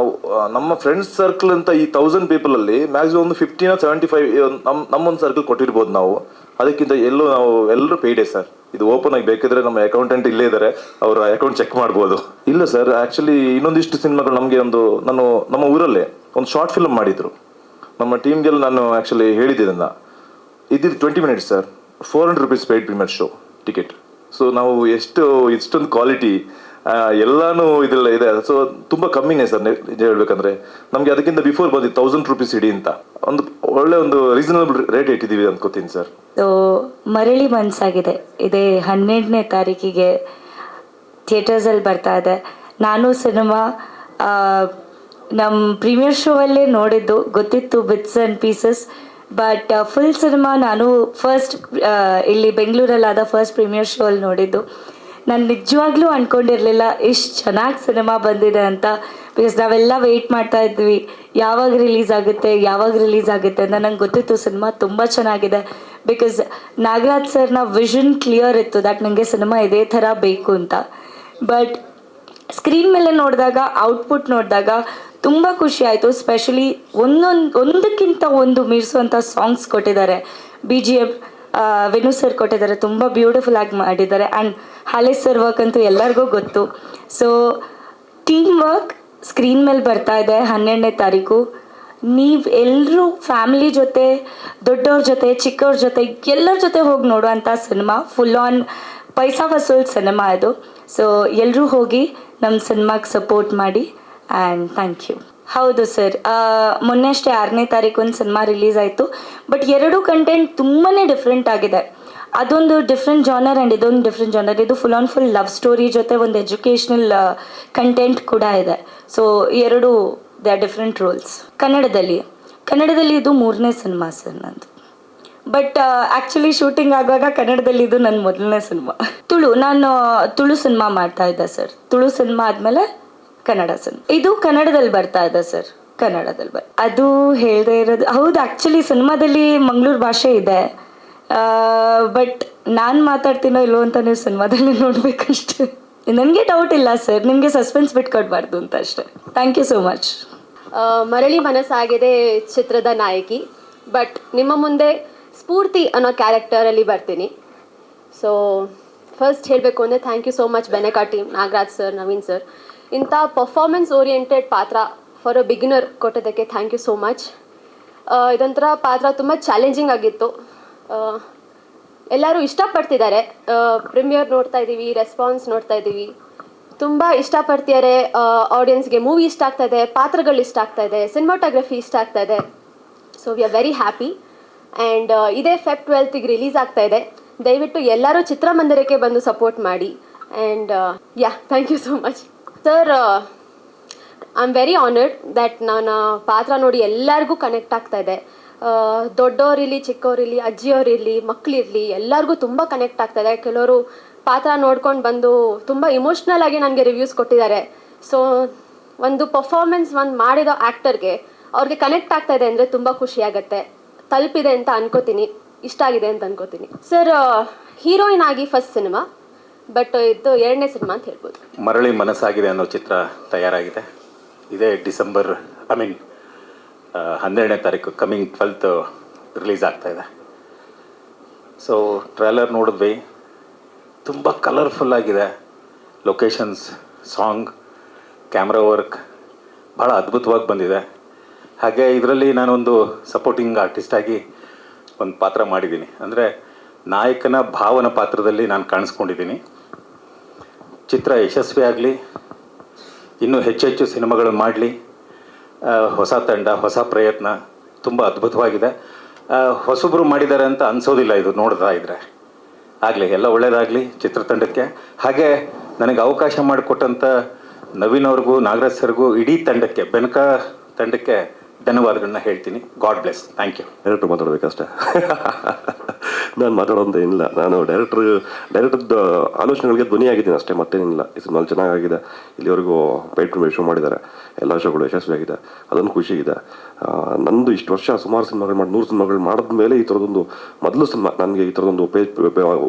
ನಮ್ಮ ಫ್ರೆಂಡ್ಸ್ ಸರ್ಕಲ್ ಅಂತ ಈ 1000 ಪೀಪಲಲ್ಲಿ ಮ್ಯಾಕ್ಸಿಮಮ್ ಒಂದು 15 or 75 ನಮ್ಮೊಂದು ಸರ್ಕಲ್ ಕೊಟ್ಟಿರ್ಬೋದು ನಾವು. ಅದಕ್ಕಿಂತ ಎಲ್ಲರೂ ಪೇಯ್ಡೇ ಸರ್. ಇದು ಓಪನ್ ಆಗಿ ಬೇಕಿದ್ರೆ ನಮ್ಮ ಅಕೌಂಟೆಂಟ್ ಇಲ್ಲೇ ಇದ್ದಾರೆ, ಅವರ ಅಕೌಂಟ್ ಚೆಕ್ ಮಾಡ್ಬೋದು. ಇಲ್ಲ ಸರ್, ಆ್ಯಕ್ಚುಲಿ ಇನ್ನೊಂದಿಷ್ಟು ಸಿನಿಮಾಗಳು ನಮಗೆ ನಮ್ಮ ಊರಲ್ಲೇ ಒಂದು ಶಾರ್ಟ್ ಫಿಲ್ಮ್ ಮಾಡಿದ್ರು. ನಮ್ಮ ಟೀಮ್ಗೆಲ್ಲ ನಾನು ಆ್ಯಕ್ಚುಲಿ ಹೇಳಿದ್ದಿದ್ದನ್ನು ಇದ್ದಿದ್ದು 20 minutes sir, 400 rupees paid premiere show ticket. So ನಾವು ಇಷ್ಟೊಂದು ಕ್ವಾಲಿಟಿ ಎಲ್ಲಾನು ಇದೆಲ್ಲ ಇದೆ. ಸೊ ತುಂಬ ಕಮ್ಮಿನೇ ಸರ್ ನಿಜ ಹೇಳ್ಬೇಕಂದ್ರೆ. ನಮಗೆ ಅದಕ್ಕಿಂತ ಬಿಫೋರ್ ಬಂದಿದ್ದು 1000 rupees ಇಡಿ ಅಂತ ಒಂದು ರೀಸನಬಲ್ ರೇಟ್ ಇಟ್ಟಿದ್ದೀವಿ ಅನ್ಕೋತೀನಿ ಸರ್. ಸೊ ಮರಳಿ ಮನಸ್ಸಾಗಿದೆ ಇದೇ 12ನೇ ತಾರೀಕಿಗೆ ಥಿಯೇಟರ್ಸಲ್ಲಿ ಬರ್ತಾ ಇದೆ. ನಾನು ಸಿನಿಮಾ ನಮ್ಮ ಪ್ರೀಮಿಯರ್ ಶೋ ಅಲ್ಲೇ ನೋಡಿದ್ದು, ಗೊತ್ತಿತ್ತು bits and pieces. But full cinema ನಾನು ಫಸ್ಟ್ ಇಲ್ಲಿ ಬೆಂಗಳೂರಲ್ಲಾದ ಫಸ್ಟ್ ಪ್ರೀಮಿಯರ್ ಶೋ ಅಲ್ಲಿ ನೋಡಿದ್ದು. ನಾನು ನಿಜವಾಗ್ಲೂ ಅಂದ್ಕೊಂಡಿರಲಿಲ್ಲ ಇಷ್ಟು ಚೆನ್ನಾಗಿ ಸಿನಿಮಾ ಬಂದಿದೆ ಅಂತ. ಬಿಕಾಸ್ ನಾವೆಲ್ಲ ವೆಯ್ಟ್ ಮಾಡ್ತಾ ಇದ್ವಿ ಯಾವಾಗ ರಿಲೀಸ್ ಆಗುತ್ತೆ ಅಂತ. ನಂಗೆ ಗೊತ್ತಿತ್ತು ಸಿನಿಮಾ ತುಂಬ ಚೆನ್ನಾಗಿದೆ. ಬಿಕಾಸ್ ನಾಗರಾಜ್ ಸರ್ನ ವಿಷನ್ ಕ್ಲಿಯರ್ ಇತ್ತು ದಟ್ ನನಗೆ ಸಿನಿಮಾ ಇದೇ ಥರ ಬೇಕು ಅಂತ. ಬಟ್ ಸ್ಕ್ರೀನ್ ಮೇಲೆ ನೋಡಿದಾಗ, ಔಟ್ಪುಟ್ ನೋಡಿದಾಗ ತುಂಬ ಖುಷಿ ಆಯಿತು. ಸ್ಪೆಷಲಿ ಒಂದಕ್ಕಿಂತ ಒಂದು ಮೀರಿಸುವಂಥ ಸಾಂಗ್ಸ್ ಕೊಟ್ಟಿದ್ದಾರೆ. BGM ವೆನು ಸರ್ ಕೊಟ್ಟಿದ್ದಾರೆ, ತುಂಬ ಬ್ಯೂಟಿಫುಲ್ ಆಗಿ ಮಾಡಿದ್ದಾರೆ. ಆ್ಯಂಡ್ ಹಾಲೇಶ್ ಸರ್ ವರ್ಕ್ ಅಂತೂ ಎಲ್ಲರಿಗೂ ಗೊತ್ತು. ಸೊ ಟೀಮ್ ವರ್ಕ್ ಸ್ಕ್ರೀನ್ ಮೇಲೆ ಬರ್ತಾ ಇದೆ 12ನೇ ತಾರೀಕು. ನೀವು ಎಲ್ಲರೂ ಫ್ಯಾಮಿಲಿ ಜೊತೆ, ದೊಡ್ಡವ್ರ ಜೊತೆ, ಚಿಕ್ಕವ್ರ ಜೊತೆ, ಎಲ್ಲರ ಜೊತೆ ಹೋಗಿ ನೋಡುವಂಥ cinema. Full on paisa vasool cinema ಇದು. ಸೊ ಎಲ್ಲರೂ ಹೋಗಿ ನಮ್ಮ ಸಿನಿಮಾಗೆ ಸಪೋರ್ಟ್ ಮಾಡಿ. And thank you. ಹೌದು ಸರ್, ಮೊನ್ನೆ ಅಷ್ಟೇ 6ನೇ ತಾರೀಕು ಒಂದು ಸಿನಿಮಾ ರಿಲೀಸ್ ಆಯಿತು. ಬಟ್ ಎರಡೂ ಕಂಟೆಂಟ್ ತುಂಬಾ ಡಿಫ್ರೆಂಟ್ ಆಗಿದೆ. ಅದೊಂದು ಡಿಫ್ರೆಂಟ್ ಜಾನರ್ ಆ್ಯಂಡ್ ಇದೊಂದು ಡಿಫ್ರೆಂಟ್ ಜಾನರ್. ಇದು ಫುಲ್ ಲವ್ ಸ್ಟೋರಿ ಜೊತೆ ಒಂದು ಎಜುಕೇಷ್ನಲ್ ಕಂಟೆಂಟ್ ಕೂಡ ಇದೆ. ಸೊ ಎರಡು ದೇ ಆರ್ ಡಿಫ್ರೆಂಟ್ ರೋಲ್ಸ್. ಕನ್ನಡದಲ್ಲಿ ಇದು 3ನೇ ಸಿನಿಮಾ ಸರ್ ನಂದು. ಬಟ್ ಆ್ಯಕ್ಚುಲಿ ಶೂಟಿಂಗ್ ಆಗುವಾಗ ಕನ್ನಡದಲ್ಲಿ ಇದು ನನ್ನ ಮೊದಲನೇ ಸಿನಿಮಾ. ನಾನು ತುಳು ಸಿನಿಮಾ ಮಾಡ್ತಾ ಇದ್ದೆ ಸರ್. ತುಳು ಸಿನಿಮಾ ಆದಮೇಲೆ ಕನ್ನಡ ಸಿನಿಮಾ. ಇದು ಕನ್ನಡದಲ್ಲಿ ಬರ್ತಾ ಇದೆ ಸರ್. ಅದು ಹೇಳದೇ ಇರೋದು ಹೌದು. ಆ್ಯಕ್ಚುಲಿ ಸಿನಿಮಾದಲ್ಲಿ ಮಂಗಳೂರು ಭಾಷೆ ಇದೆ. ಬಟ್ ನಾನು ಮಾತಾಡ್ತೀನೋ ಇಲ್ಲೋ ಅಂತ ನೀವು ಸಿನಿಮಾದಲ್ಲಿ ನೋಡಬೇಕಷ್ಟೆ. ನನಗೆ ಡೌಟ್ ಇಲ್ಲ ಸರ್, ನಿಮಗೆ ಸಸ್ಪೆನ್ಸ್ ಬಿಟ್ಕೊಡ್ಬಾರ್ದು ಅಂತ ಅಷ್ಟೇ. Thank you so much. Marali Manasagide ಚಿತ್ರದ ನಾಯಕಿ. ಬಟ್ ನಿಮ್ಮ ಮುಂದೆ ಸ್ಫೂರ್ತಿ ಅನ್ನೋ ಕ್ಯಾರೆಕ್ಟರಲ್ಲಿ ಬರ್ತೀನಿ. ಸೊ ಫಸ್ಟ್ ಹೇಳಬೇಕು ಅಂದರೆ thank you so much Benaka team, Nagaraj sir, Naveen sir. ಇಂಥ ಪರ್ಫಾರ್ಮೆನ್ಸ್ ಓರಿಯೆಂಟೆಡ್ ಪಾತ್ರ ಫಾರ್ ಅ ಬಿಗಿನರ್ ಕೊಟ್ಟೋದಕ್ಕೆ ಥ್ಯಾಂಕ್ ಯು ಸೋ ಮಚ್. ಇದೊಂಥರ ಪಾತ್ರ ತುಂಬ ಚಾಲೆಂಜಿಂಗ್ ಆಗಿತ್ತು. ಎಲ್ಲರೂ ಇಷ್ಟಪಡ್ತಿದ್ದಾರೆ. ಪ್ರೀಮಿಯರ್ ನೋಡ್ತಾ ಇದ್ದೀವಿ, ರೆಸ್ಪಾನ್ಸ್ ನೋಡ್ತಾ ಇದ್ದೀವಿ, ತುಂಬ ಇಷ್ಟಪಡ್ತಿದ್ದಾರೆ. ಆಡಿಯನ್ಸ್ಗೆ ಮೂವಿ ಇಷ್ಟ ಆಗ್ತಾ ಇದೆ, ಪಾತ್ರಗಳು ಇಷ್ಟ ಆಗ್ತಾ ಇದೆ, ಸಿನಿಮಾಟೋಗ್ರಫಿ ಇಷ್ಟ ಆಗ್ತಾ ಇದೆ. So we are very happy. And ಇದೇ Feb 12ಗೆ ರಿಲೀಸ್ ಆಗ್ತಾ ಇದೆ. ದಯವಿಟ್ಟು ಎಲ್ಲರೂ ಚಿತ್ರಮಂದಿರಕ್ಕೆ ಬಂದು ಸಪೋರ್ಟ್ ಮಾಡಿ. And thank you so much sir. I am very honoured that ನಾನು ಪಾತ್ರ ನೋಡಿ ಎಲ್ಲರಿಗೂ ಕನೆಕ್ಟ್ ಆಗ್ತಾ ಇದೆ. ದೊಡ್ಡವರಿರಲಿ, ಚಿಕ್ಕವರಿರಲಿ, ಅಜ್ಜಿಯವರಿರಲಿ, ಮಕ್ಕಳಿರಲಿ, ಎಲ್ಲರಿಗೂ ತುಂಬ ಕನೆಕ್ಟ್ ಆಗ್ತಾ ಇದೆ. ಕೆಲವರು ಪಾತ್ರ ನೋಡ್ಕೊಂಡು ಬಂದು ತುಂಬ ಇಮೋಷ್ನಲ್ ಆಗಿ ನನಗೆ ರಿವ್ಯೂಸ್ ಕೊಟ್ಟಿದ್ದಾರೆ. ಸೊ ಒಂದು ಪರ್ಫಾರ್ಮೆನ್ಸ್ ಮಾಡಿದ ಆ್ಯಕ್ಟರ್ಗೆ ಅವ್ರಿಗೆ ಕನೆಕ್ಟ್ ಆಗ್ತಾ ಇದೆ ಅಂದರೆ ತುಂಬ ಖುಷಿಯಾಗತ್ತೆ. ತಲುಪಿದೆ ಅಂತ ಅನ್ಕೋತೀನಿ, ಇಷ್ಟ ಆಗಿದೆ ಅಂತ ಅನ್ಕೋತೀನಿ ಸರ್. ಹೀರೋಯಿನ್ ಆಗಿ ಫಸ್ಟ್ ಸಿನಿಮಾ, ಬಟ್ ಇದು 2ನೇ ಸಿನಿಮಾ ಅಂತ ಹೇಳ್ಬೋದು. ಮರಳಿ ಮನಸ್ಸಾಗಿದೆ ಅನ್ನೋ ಚಿತ್ರ ತಯಾರಾಗಿದೆ. ಇದೇ ಡಿಸೆಂಬರ್ 12ನೇ ತಾರೀಕು ಕಮಿಂಗ್ 12th ರಿಲೀಸ್ ಆಗ್ತಾಯಿದೆ. ಸೊ ಟ್ರೈಲರ್ ನೋಡಿದ್ವಿ, ತುಂಬ ಕಲರ್ಫುಲ್ ಆಗಿದೆ. ಲೊಕೇಶನ್ಸ್, ಸಾಂಗ್, ಕ್ಯಾಮ್ರಾ ವರ್ಕ್ ಭಾಳ ಅದ್ಭುತವಾಗಿ ಬಂದಿದೆ. ಹಾಗೆ ಇದರಲ್ಲಿ ನಾನೊಂದು ಸಪೋರ್ಟಿಂಗ್ ಆರ್ಟಿಸ್ಟಾಗಿ ಒಂದು ಪಾತ್ರ ಮಾಡಿದ್ದೀನಿ. ಅಂದರೆ ನಾಯಕನ ಭಾವನ ಪಾತ್ರದಲ್ಲಿ ನಾನು ಕಾಣಿಸ್ಕೊಂಡಿದ್ದೀನಿ. ಚಿತ್ರ ಯಶಸ್ವಿ ಆಗಲಿ, ಇನ್ನೂ ಹೆಚ್ಚು ಸಿನಿಮಾಗಳು ಮಾಡಲಿ. ಹೊಸ ತಂಡ, ಹೊಸ ಪ್ರಯತ್ನ, ತುಂಬ ಅದ್ಭುತವಾಗಿದೆ. ಹೊಸಬ್ರು ಮಾಡಿದ್ದಾರೆ ಅಂತ ಅನಿಸೋದಿಲ್ಲ ಇದು ನೋಡ್ತಾ ಇದ್ದರೆ. ಆಗಲಿ, ಎಲ್ಲ ಒಳ್ಳೆಯದಾಗಲಿ ಚಿತ್ರತಂಡಕ್ಕೆ. ಹಾಗೆ ನನಗೆ ಅವಕಾಶ ಮಾಡಿಕೊಟ್ಟಂಥ ನವೀನ್ ಅವ್ರಿಗೂ, ನಾಗರಾಜ್ ಸರ್ಗೂ, ಇಡೀ ತಂಡಕ್ಕೆ, ಬೆನಕಾ ತಂಡಕ್ಕೆ ಧನ್ಯವಾದಗಳನ್ನ ಹೇಳ್ತೀನಿ. God bless. Thank you. Director ಮಾತಾಡಬೇಕಷ್ಟೇ. ನಾನು ಮಾತಾಡೋಂತ ಏನಿಲ್ಲ. ನಾನು ಡೈರೆಕ್ಟರ್ದ ಆಲೋಚನೆಗಳಿಗೆ ಧ್ವನಿಯಾಗಿದ್ದೀನಿ ಅಷ್ಟೇ, ಮತ್ತೇನಿಲ್ಲ. ಈ ಸಿನಿಮಾ ಚೆನ್ನಾಗಿದೆ. ಇಲ್ಲಿವರೆಗೂ ಪೇಯ್ಡ್ ಪ್ರೀಮಿಯರ್ ಶೋ ಮಾಡಿದ್ದಾರೆ. ಎಲ್ಲ ಶೋಗಳು ಯಶಸ್ವಿಯಾಗಿದೆ, ಅದೊಂದು ಖುಷಿ ಇದೆ. ನಂದು ಇಷ್ಟು ವರ್ಷ ಸುಮಾರು ಸಿನಿಮಾಗಳು ಮಾಡಿ 100 ಸಿನಿಮಾಗಳು ಮಾಡಿದ್ಮೇಲೆ ಈ ಥರದೊಂದು ಮೊದಲು ಸಿನಿಮಾ ನನಗೆ ಈ ಥರದೊಂದು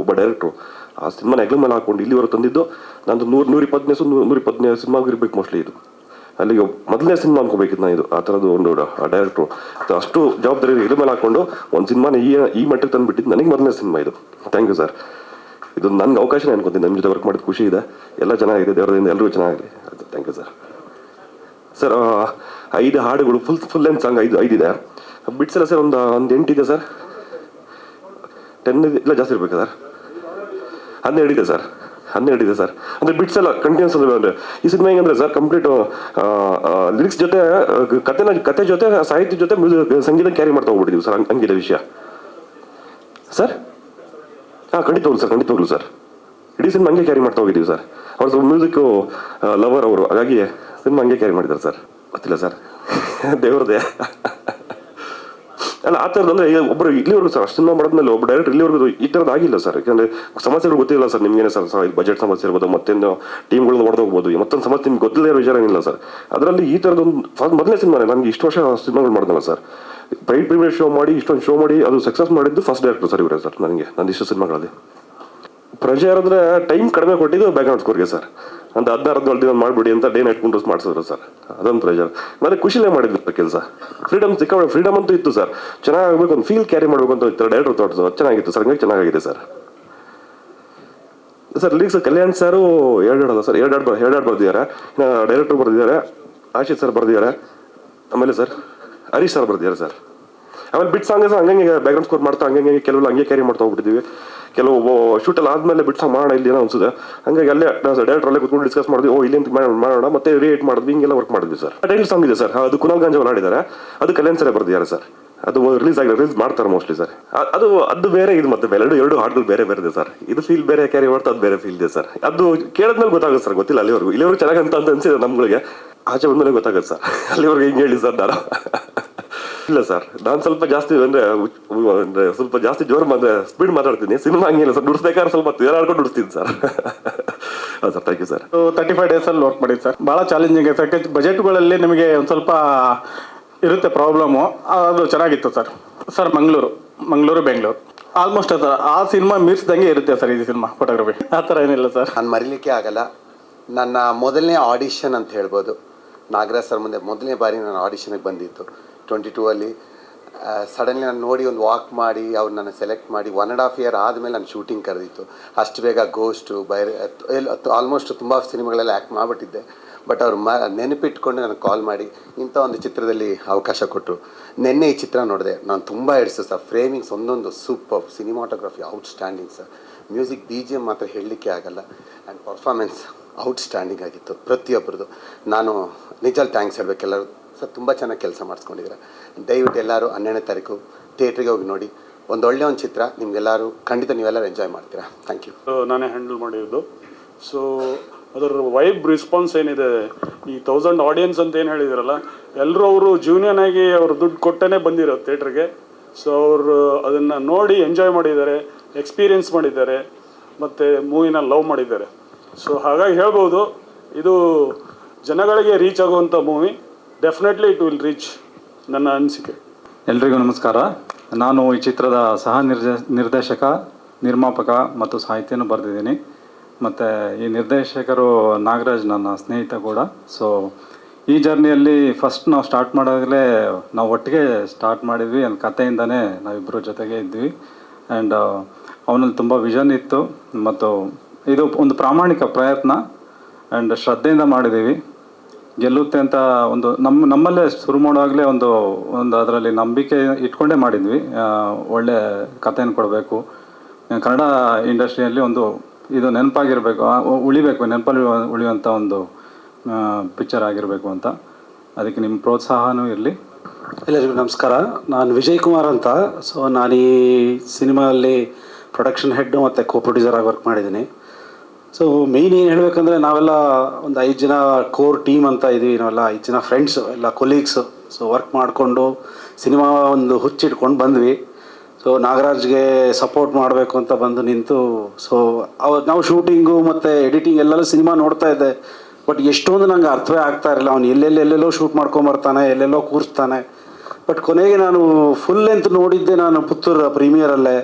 ಒಬ್ಬ ಡೈರೆಕ್ಟ್ರು ಆ ಸಿನಿಮಾನ ಹೆಗ್ಲ ಮೇಲೆ ಹಾಕ್ಕೊಂಡು ಇಲ್ಲಿವರೆಗೂ ತಂದಿದ್ದು. ನಂದು 120 ಸಿನಿಮಾಗೂ ಇರಬೇಕು ಮೋಸ್ಟ್ಲಿ. ಇದು ಅಲ್ಲಿಗೆ ಮೊದಲನೇ ಸಿನಿಮಾ ಅನ್ಕೋಬೇಕಿತ್ತು ನಾನು. ಇದು ಆ ಥರದ್ದು ಒಂದು ಡೈರೆಕ್ಟ್ರು ಅಷ್ಟು ಜವಾಬ್ದಾರಿ ಇದ್ರ ಮೇಲೆ ಹಾಕ್ಕೊಂಡು ಒಂದು ಸಿನಿಮಾನ ಈ ಮಟ್ಟಿಗೆ ತಂದುಬಿಟ್ಟಿದ್ದು ನನಗೆ ಮೊದಲನೇ ಸಿನಿಮಾ ಇದು. Thank you sir. ಇದು ನನಗೆ ಅವಕಾಶನೇ ಅನ್ಕೊತೀನಿ. ನಿಮ್ಮ ಜೊತೆ ವರ್ಕ್ ಮಾಡಿದ ಖುಷಿ ಇದೆ. ಎಲ್ಲ ಚೆನ್ನಾಗಿದೆ, ದೇವರದಿಂದ ಎಲ್ಲರಿಗೂ ಚೆನ್ನಾಗಲಿ. Thank you sir. ಸರ್ 5 ಹಾಡುಗಳು ಫುಲ್ ಲೆಂತ್ ಸಾಂಗ್ 5 ಇದೆ. ಬಿಟ್ಸ್ ಎಲ್ಲ ಸರ್ ಒಂದು 8 ಇದೆ ಸರ್. 10 ಇಲ್ಲ ಜಾಸ್ತಿ ಇರಬೇಕು ಸರ್. 12 ಇದೆ ಸರ್. 12 ಇದೆ ಸರ್. ಅಂದರೆ ಬಿಟ್ಸ್ ಎಲ್ಲ ಕಂಟಿನ್ಯೂಸ್ ಅಂದರೆ ಈ ಸಿನಿಮಾ ಹೆಂಗಂದ್ರೆ ಸರ್ ಕಂಪ್ಲೀಟ್ ಲಿರಿಕ್ಸ್ ಜೊತೆ ಕತೆ ಜೊತೆ ಸಾಹಿತ್ಯ ಜೊತೆ ಸಂಗೀತ ಕ್ಯಾರಿ ಮಾಡ್ತಾ ಹೋಗ್ಬಿಟ್ಟಿದ್ದೀವಿ ಸರ್. ಹಂಗಿದೆ ವಿಷಯ ಸರ್. ಖಂಡಿತವಾಗ್ಲು ಸರ್. ಇಡೀ ಸಿನಿಮಾ ಹಂಗೆ ಕ್ಯಾರಿ ಮಾಡ್ತಾ ಹೋಗಿದ್ದೀವಿ ಸರ್. ಅವ್ರು ಸ್ವಲ್ಪ ಮ್ಯೂಸಿಕ್ ಲವರ್ ಅವರು, ಹಾಗಾಗಿ ಸಿನಿಮಾ ಹಂಗೆ ಕ್ಯಾರಿ ಮಾಡಿದ್ದಾರೆ ಸರ್. ಗೊತ್ತಿಲ್ಲ ಸರ್, ದೇವ್ರದೇ ಅಲ್ಲ ಆ ಥರದ್ದು. ಅಂದರೆ ಒಬ್ಬರು ಇಲ್ಲಿವರೆಗೂ ಸರ್ ಅಷ್ಟು ಸಿನಿಮಾ ಮಾಡಿದ್ಮೇಲೆ ಒಬ್ಬ ಡೈರೆಕ್ಟರ್ ಇಲ್ಲಿವರೆಗೂ ಈ ಥರದ್ದು ಆಗಿಲ್ಲ ಸರ್. ಯಾಕಂದರೆ ಸಮಸ್ಯೆಗಳು ಗೊತ್ತಿಲ್ಲ ಸರ್ ನಿಮ್ಗೇನೆ ಸರ್. ಬಜೆಟ್ ಸಮಸ್ಯೆ ಇರ್ಬೋದು, ಮತ್ತೊಂದು ಟೀಮ್ಗಳನ್ನ ಹೊಡೆದೋಗ್ಬೋದು, ಮತ್ತೊಂದು ಸಮಸ್ಯೆ ನಿಮ್ಗೆ ಗೊತ್ತಿಲ್ಲದೇ ಇರೋ ವಿಚಾರ ಏನಿಲ್ಲ ಸರ್. ಅದರಲ್ಲಿ ಈ ಥರದೊಂದು ಮೊದಲನೇ ಸಿನಿಮಾನೇ. ನನಗೆ ಇಷ್ಟು ವರ್ಷ ಸಿನಿಮಾಗಳು ಮಾಡಿದ್ನಲ್ಲ ಸರ್, ಪ್ರೈಡ್ ಪ್ರೀಮಿಯರ್ ಶೋ ಮಾಡಿ ಇಷ್ಟೊಂದು ಶೋ ಮಾಡಿ ಅದು ಸಕ್ಸಸ್ ಮಾಡಿದ್ದು ಫಸ್ಟ್ ಡೈರೆಕ್ಟರ್ ಸರ್ ಇವರೇ ಸರ್. ನನಗೆ ನಂದು ಇಷ್ಟು ಸಿನಿಮಾಗಳಲ್ಲಿ ಪ್ರೆಷರ್ ಅಂದರೆ ಟೈಮ್ ಕಡಿಮೆ ಕೊಟ್ಟಿದ್ದು ಬ್ಯಾಕ್ಗ್ರೌಂಡ್ ಸ್ಕೋರ್ಗೆ ಸರ್. ಅಂತ 16 ದಿನ ಮಾಡಿಬಿಡಿ ಅಂತ ಡೇ ನೈಟ್ ಕುಂಡ್ರಸ್ ಮಾಡಿಸಿದ್ರು ಸರ್. ಅದೊಂದು ಪ್ರೆಷರ್. ಮತ್ತೆ ಖುಷಿಲೇ ಮಾಡಿದ್ರು ಕೆಲಸ. ಫ್ರೀಡಮ್ ಅಂತೂ ಇತ್ತು ಸರ್. ಚೆನ್ನಾಗಬೇಕು, ಒಂದು ಫೀಲ್ ಕ್ಯಾರಿ ಮಾಡಬೇಕು ಅಂತ ಇತ್ತು ಡೈರೆಕ್ಟರ್ ತೋಟದ್ದು. ಚೆನ್ನಾಗಿತ್ತು ಸರ್. ಹಂಗಾಗಿ ಚೆನ್ನಾಗಿದೆ ಸರ್. ಲಿರಿಕ್ಸ್ ಕಲ್ಯಾಣ್ ಸರ್ 2 ಅಲ್ಲ ಸರ್, 2 ಬರ್ದಿದ್ದಾರೆ. ಇನ್ನು ಡೈರೆಕ್ಟರ್ ಬರ್ದಿದ್ದಾರೆ, ಆಶಿತ್ ಸರ್ ಬರ್ದಿದ್ದಾರೆ, ಆಮೇಲೆ ಸರ್ ಹರೀಶ್ ಸರ್ ಬರ್ದಿದ್ದಾರೆ ಸರ್. ಆಮೇಲೆ ಬಿಟ್ ಸಾಂಗ್ ಹಂಗೆ ಬ್ಯಾಕ್ಗ್ರೌಂಡ್ ಸ್ಕೋರ್ ಮಾಡ್ತಾ ಹಂಗೆ ಕೆಲವೆಲ್ಲ ಹಂಗೆ ಕ್ಯಾರಿ ಮಾಡ್ತಾ ಹೋಗ್ಬಿಟ್ಟಿದ್ದೀವಿ. ಕೆಲವು ಶೂಟಲ್ಲಿ ಆದಮೇಲೆ ಬಿಟ್ ಸಾಂಗ್ ಮಾಡೋಣ ಇಲ್ಲಿ ಏನೋ ಅನ್ಸುತ್ತೆ. ಹಂಗಾಗಿ ಅಲ್ಲೇ ಡೈರೆಕ್ಟರ್ ಅಲ್ಲೇ ಕೂತ್ಕೊಂಡು ಡಿಸ್ಕಸ್ ಮಾಡಿದ್ವಿ. ಇಲ್ಲಿ ಅಂತ ಮಾಡೋಣ, ಮತ್ತೆ ರಿಯೇಟ್ ಮಾಡಿದ್ವಿ, ಹಿಂಗೆಲ್ಲ ವರ್ಕ್ ಮಾಡಿದ್ವಿ ಸರ್. ಟೈಟಲ್ ಸಾಂಗ್ ಇದೆ ಸರ್, ಅದು ಕುನಾಲ್ ಗಾಂಜಾವಲ್ ಆಡಿದ್ದಾರೆ. ಅದು ಕಲ್ಯಾಣ್ ಸರ್ ಬರ್ದಿದ್ದಾರೆ ಸರ್. ಅದು ರಿಲೀಸ್ ಮಾಡ್ತಾರೆ ಮೋಸ್ಟ್ಲಿ ಸರ್. ಅದು ಬೇರೆ, ಇದು ಮತ್ತೆ ಎರಡು ಹಾಡುಗಳು ಬೇರೆ ಇದೆ ಸರ್. ಇದು ಫೀಲ್ ಬೇರೆ ಕ್ಯಾರಿ ಮಾಡ್ತಾ, ಅದು ಬೇರೆ ಫೀಲ್ ಇದೆ ಸರ್. ಅದು ಕೇಳಿದ್ಮೇಲೆ ಗೊತ್ತಾಗುತ್ತೆ ಸರ್. ಗೊತ್ತಿಲ್ಲ ಇಲ್ಲಿವರೆಗೂ ಚೆನ್ನಾಗಿ ಅಂತ ಅನ್ಸಿದೆ ನಮ್ಗಳಿಗೆ. ಆಚೆ ಬಂದ್ಮೇಲೆ ಗೊತ್ತಾಗುತ್ತೆ ಸರ್. ಅಲ್ಲಿವರೆಗೂ ಹಿಂಗೆ ಹೇಳಿ ಸರ್ ನಾನು. ಇಲ್ಲ ಸರ್, ನಾನು ಸ್ವಲ್ಪ ಜಾಸ್ತಿ ಅಂದರೆ ಸ್ವಲ್ಪ ಜಾಸ್ತಿ ಜೋರು ಸ್ಪೀಡ್ ಮಾತಾಡ್ತೀನಿ. ಸಿನಿಮಾ ಹಂಗಿಲ್ಲ ಸರ್, ನುಡಿಸ್ಬೇಕಾದ್ರೆ ಸ್ವಲ್ಪ ತೇರಾಡ್ಕೊಂಡು ನುಡಿಸ್ತೀನಿ ಸರ್. ಹಾಂ ಸರ್, ಥ್ಯಾಂಕ್ ಯು ಸರ್. 35 ಡೇಸಲ್ಲಿ ವರ್ಕ್ ಮಾಡಿದ್ದು ಸರ್. ಭಾಳ ಚಾಲೆಂಜಿಂಗ್ ಇದೆ. ಬಜೆಟ್ಗಳಲ್ಲಿ ನಿಮಗೆ ಒಂದು ಸ್ವಲ್ಪ ಇರುತ್ತೆ ಪ್ರಾಬ್ಲಮ್ಮು. ಅದು ಚೆನ್ನಾಗಿತ್ತು ಸರ್. ಮಂಗಳೂರು ಬೆಂಗಳೂರು ಆಲ್ಮೋಸ್ಟ್ ಆ ಸಿನಿಮಾ ಮೀರ್ಸ್ದಂಗೆ ಇರುತ್ತೆ ಸರ್. ಇದು ಸಿನಿಮಾ ಫೋಟೋಗ್ರಫಿ ಆ ಥರ ಏನಿಲ್ಲ ಸರ್. ನಾನು ಮರೀಲಿಕ್ಕೆ ಆಗಲ್ಲ. ನನ್ನ ಮೊದಲನೇ ಆಡಿಷನ್ ಅಂತ ಹೇಳ್ಬೋದು. ನಾಗರಾಜ್ ಸರ್ ಮುಂದೆ ಮೊದಲನೇ ಬಾರಿ ನಾನು ಆಡಿಷನ್ಗೆ ಬಂದಿತ್ತು 22ಅಲ್ಲಿ. ಸಡನ್ಲಿ ನಾನು ನೋಡಿ ಒಂದು ವಾಕ್ ಮಾಡಿ ಅವ್ರು ನನ್ನ ಸೆಲೆಕ್ಟ್ ಮಾಡಿ 1.5 ಇಯರ್ ಆದಮೇಲೆ ನಾನು ಶೂಟಿಂಗ್ ಕರೆದಿತ್ತು. ಅಷ್ಟು ಬೇಗ ಗೋಸ್ಟು ಆಲ್ಮೋಸ್ಟ್ ತುಂಬ ಸಿನಿಮಾಗಳೆಲ್ಲ ಆ್ಯಕ್ಟ್ ಮಾಡಿಬಿಟ್ಟಿದ್ದೆ. ಬಟ್ ಅವ್ರು ನೆನಪಿಟ್ಕೊಂಡು ನನಗೆ ಕಾಲ್ ಮಾಡಿ ಇಂಥ ಒಂದು ಚಿತ್ರದಲ್ಲಿ ಅವಕಾಶ ಕೊಟ್ಟರು. ನಿನ್ನೆ ಈ ಚಿತ್ರ ನೋಡಿದೆ, ನಾನು ತುಂಬ ಹಿಡಿಸು ಸರ್. ಫ್ರೇಮಿಂಗ್ಸ್ ಒಂದೊಂದು super, cinematography outstanding sir. Music BGM ಮಾತ್ರ ಹೇಳಲಿಕ್ಕೆ ಆಗಲ್ಲ. ಆ್ಯಂಡ್ ಪರ್ಫಾರ್ಮೆನ್ಸ್ ಔಟ್ಸ್ಟ್ಯಾಂಡಿಂಗ್ ಆಗಿತ್ತು ಪ್ರತಿಯೊಬ್ಬರದು. ನಾನು ನಿಜಲ್ಲಿ ಥ್ಯಾಂಕ್ಸ್ ಹೇಳಬೇಕು ಎಲ್ಲರೂ ಸರ್. ತುಂಬ ಚೆನ್ನಾಗಿ ಕೆಲಸ ಮಾಡಿಸ್ಕೊಂಡಿದ್ದಾರೆ. ದಯವಿಟ್ಟು ಎಲ್ಲರೂ 12ನೇ ತಾರೀಕು ಥಿಯೇಟ್ರಿಗೆ ಹೋಗಿ ನೋಡಿ. ಒಳ್ಳೆಯ ಚಿತ್ರ ನಿಮಗೆಲ್ಲರೂ ಖಂಡಿತ ನೀವೆಲ್ಲರೂ ಎಂಜಾಯ್ ಮಾಡ್ತೀರಾ. Thank you. ನಾನೇ ಹ್ಯಾಂಡಲ್ ಮಾಡಿದ್ದು. ಸೊ ಅದರ ವೈಬ್ ರೆಸ್ಪಾನ್ಸ್ ಏನಿದೆ, ಈ 1000 ಆಡಿಯನ್ಸ್ ಅಂತ ಏನು ಹೇಳಿದಾರಲ್ಲ, ಎಲ್ಲರೂ ಅವರು ಜೂನಿಯನ್ ಆಗಿ ಅವರು ದುಡ್ಡು ಕೊಟ್ಟೇ ಬಂದಿರೋ ಥಿಯೇಟ್ರಿಗೆ. ಸೊ ಅವರು ಅದನ್ನು ನೋಡಿ ಎಂಜಾಯ್ ಮಾಡಿದ್ದಾರೆ, ಎಕ್ಸ್ಪೀರಿಯೆನ್ಸ್ ಮಾಡಿದ್ದಾರೆ, ಮತ್ತು ಮೂವಿನ ಲವ್ ಮಾಡಿದ್ದಾರೆ. ಸೊ ಹಾಗಾಗಿ ಹೇಳ್ಬೋದು ಇದು ಜನಗಳಿಗೆ ರೀಚ್ ಆಗುವಂಥ movie. Definitely it will reach, ನನ್ನ ಅನಿಸಿಕೆ. ಎಲ್ರಿಗೂ ನಮಸ್ಕಾರ. ನಾನು ಈ ಚಿತ್ರದ ಸಹ ನಿರ್ದೇಶಕ, ನಿರ್ಮಾಪಕ ಮತ್ತು ಸಾಹಿತ್ಯನೂ ಬರೆದಿದ್ದೀನಿ. ಮತ್ತು ಈ ನಿರ್ದೇಶಕರು ನಾಗರಾಜ್ ನನ್ನ ಸ್ನೇಹಿತ ಕೂಡ. ಸೊ ಈ ಜರ್ನಿಯಲ್ಲಿ ಫಸ್ಟ್ ನಾವು ಸ್ಟಾರ್ಟ್ ಮಾಡೋದಾಗಲೇ ನಾವು ಒಟ್ಟಿಗೆ ಸ್ಟಾರ್ಟ್ ಮಾಡಿದ್ವಿ. ಒಂದು ಕಥೆಯಿಂದನೇ ನಾವಿಬ್ಬರು ಜೊತೆಗೆ ಇದ್ವಿ. ಆ್ಯಂಡ್ ಅವನಲ್ಲಿ ತುಂಬ ವಿಷನ್ ಇತ್ತು ಮತ್ತು ಇದು ಒಂದು ಪ್ರಾಮಾಣಿಕ ಪ್ರಯತ್ನ ಆ್ಯಂಡ್ ಶ್ರದ್ಧೆಯಿಂದ ಮಾಡಿದ್ದೀವಿ. ಗೆಲ್ಲುತ್ತೆ ಅಂತ ನಮ್ಮಲ್ಲೇ ಶುರು ಮಾಡುವಾಗಲೇ ಒಂದು ಅದರಲ್ಲಿ ನಂಬಿಕೆ ಇಟ್ಕೊಂಡೇ ಮಾಡಿದ್ವಿ. ಒಳ್ಳೆ ಕಥೆಯನ್ನು ಕೊಡಬೇಕು, ಕನ್ನಡ ಇಂಡಸ್ಟ್ರಿಯಲ್ಲಿ ಇದು ನೆನಪಾಗಿರಬೇಕು, ನೆನಪಲ್ಲಿ ಉಳಿಯುವಂಥ ಒಂದು ಪಿಕ್ಚರ್ ಆಗಿರಬೇಕು ಅಂತ. ಅದಕ್ಕೆ ನಿಮ್ಮ ಪ್ರೋತ್ಸಾಹನೂ ಇರಲಿ. ಎಲ್ಲರಿಗೂ ನಮಸ್ಕಾರ. ನಾನು ವಿಜಯ್ ಕುಮಾರ್ ಅಂತ. ಸೊ ನಾನು ಈ ಸಿನಿಮಾದಲ್ಲಿ ಪ್ರೊಡಕ್ಷನ್ ಹೆಡ್ಡು ಮತ್ತು ಕೋ ಪ್ರೊಡ್ಯೂಸರ್ ಆಗಿ ವರ್ಕ್ ಮಾಡಿದ್ದೀನಿ. ಸೊ ಮೇಯ್ನ್ ಏನು ಹೇಳಬೇಕಂದ್ರೆ ನಾವೆಲ್ಲ ಒಂದು 5 ಜನ ಕೋರ್ ಟೀಮ್ ಅಂತ ಇದ್ದೀವಿ. ನಾವೆಲ್ಲ 5 ಜನ ಫ್ರೆಂಡ್ಸು, ಎಲ್ಲ ಕೊಲೀಗ್ಸು. ಸೊ ವರ್ಕ್ ಮಾಡಿಕೊಂಡು ಸಿನಿಮಾ ಒಂದು ಹುಚ್ಚಿಟ್ಕೊಂಡು ಬಂದ್ವಿ. ಸೊ ನಾಗರಾಜ್ಗೆ ಸಪೋರ್ಟ್ ಮಾಡಬೇಕು ಅಂತ ಬಂದು ನಿಂತು. ಸೊ ನಾವು ಶೂಟಿಂಗು ಮತ್ತು ಎಡಿಟಿಂಗ್ ಎಲ್ಲೆಲ್ಲೂ ಸಿನಿಮಾ ನೋಡ್ತಾ ಇದ್ದೆ. ಬಟ್ ಎಷ್ಟೊಂದು ನಂಗೆ ಅರ್ಥವೇ ಆಗ್ತಾ ಇರಲಿಲ್ಲ. ಅವ್ನು ಎಲ್ಲೆಲ್ಲೋ ಶೂಟ್ ಮಾಡ್ಕೊಂಬರ್ತಾನೆ, ಎಲ್ಲೆಲ್ಲೋ ಕೂರಿಸ್ತಾನೆ. ಬಟ್ ಕೊನೆಗೆ ನಾನು ಫುಲ್ ಲೆಂತ್ ನೋಡಿದ್ದೆ ನಾನು ಪುತ್ತೂರು ಪ್ರೀಮಿಯರಲ್ಲೇ.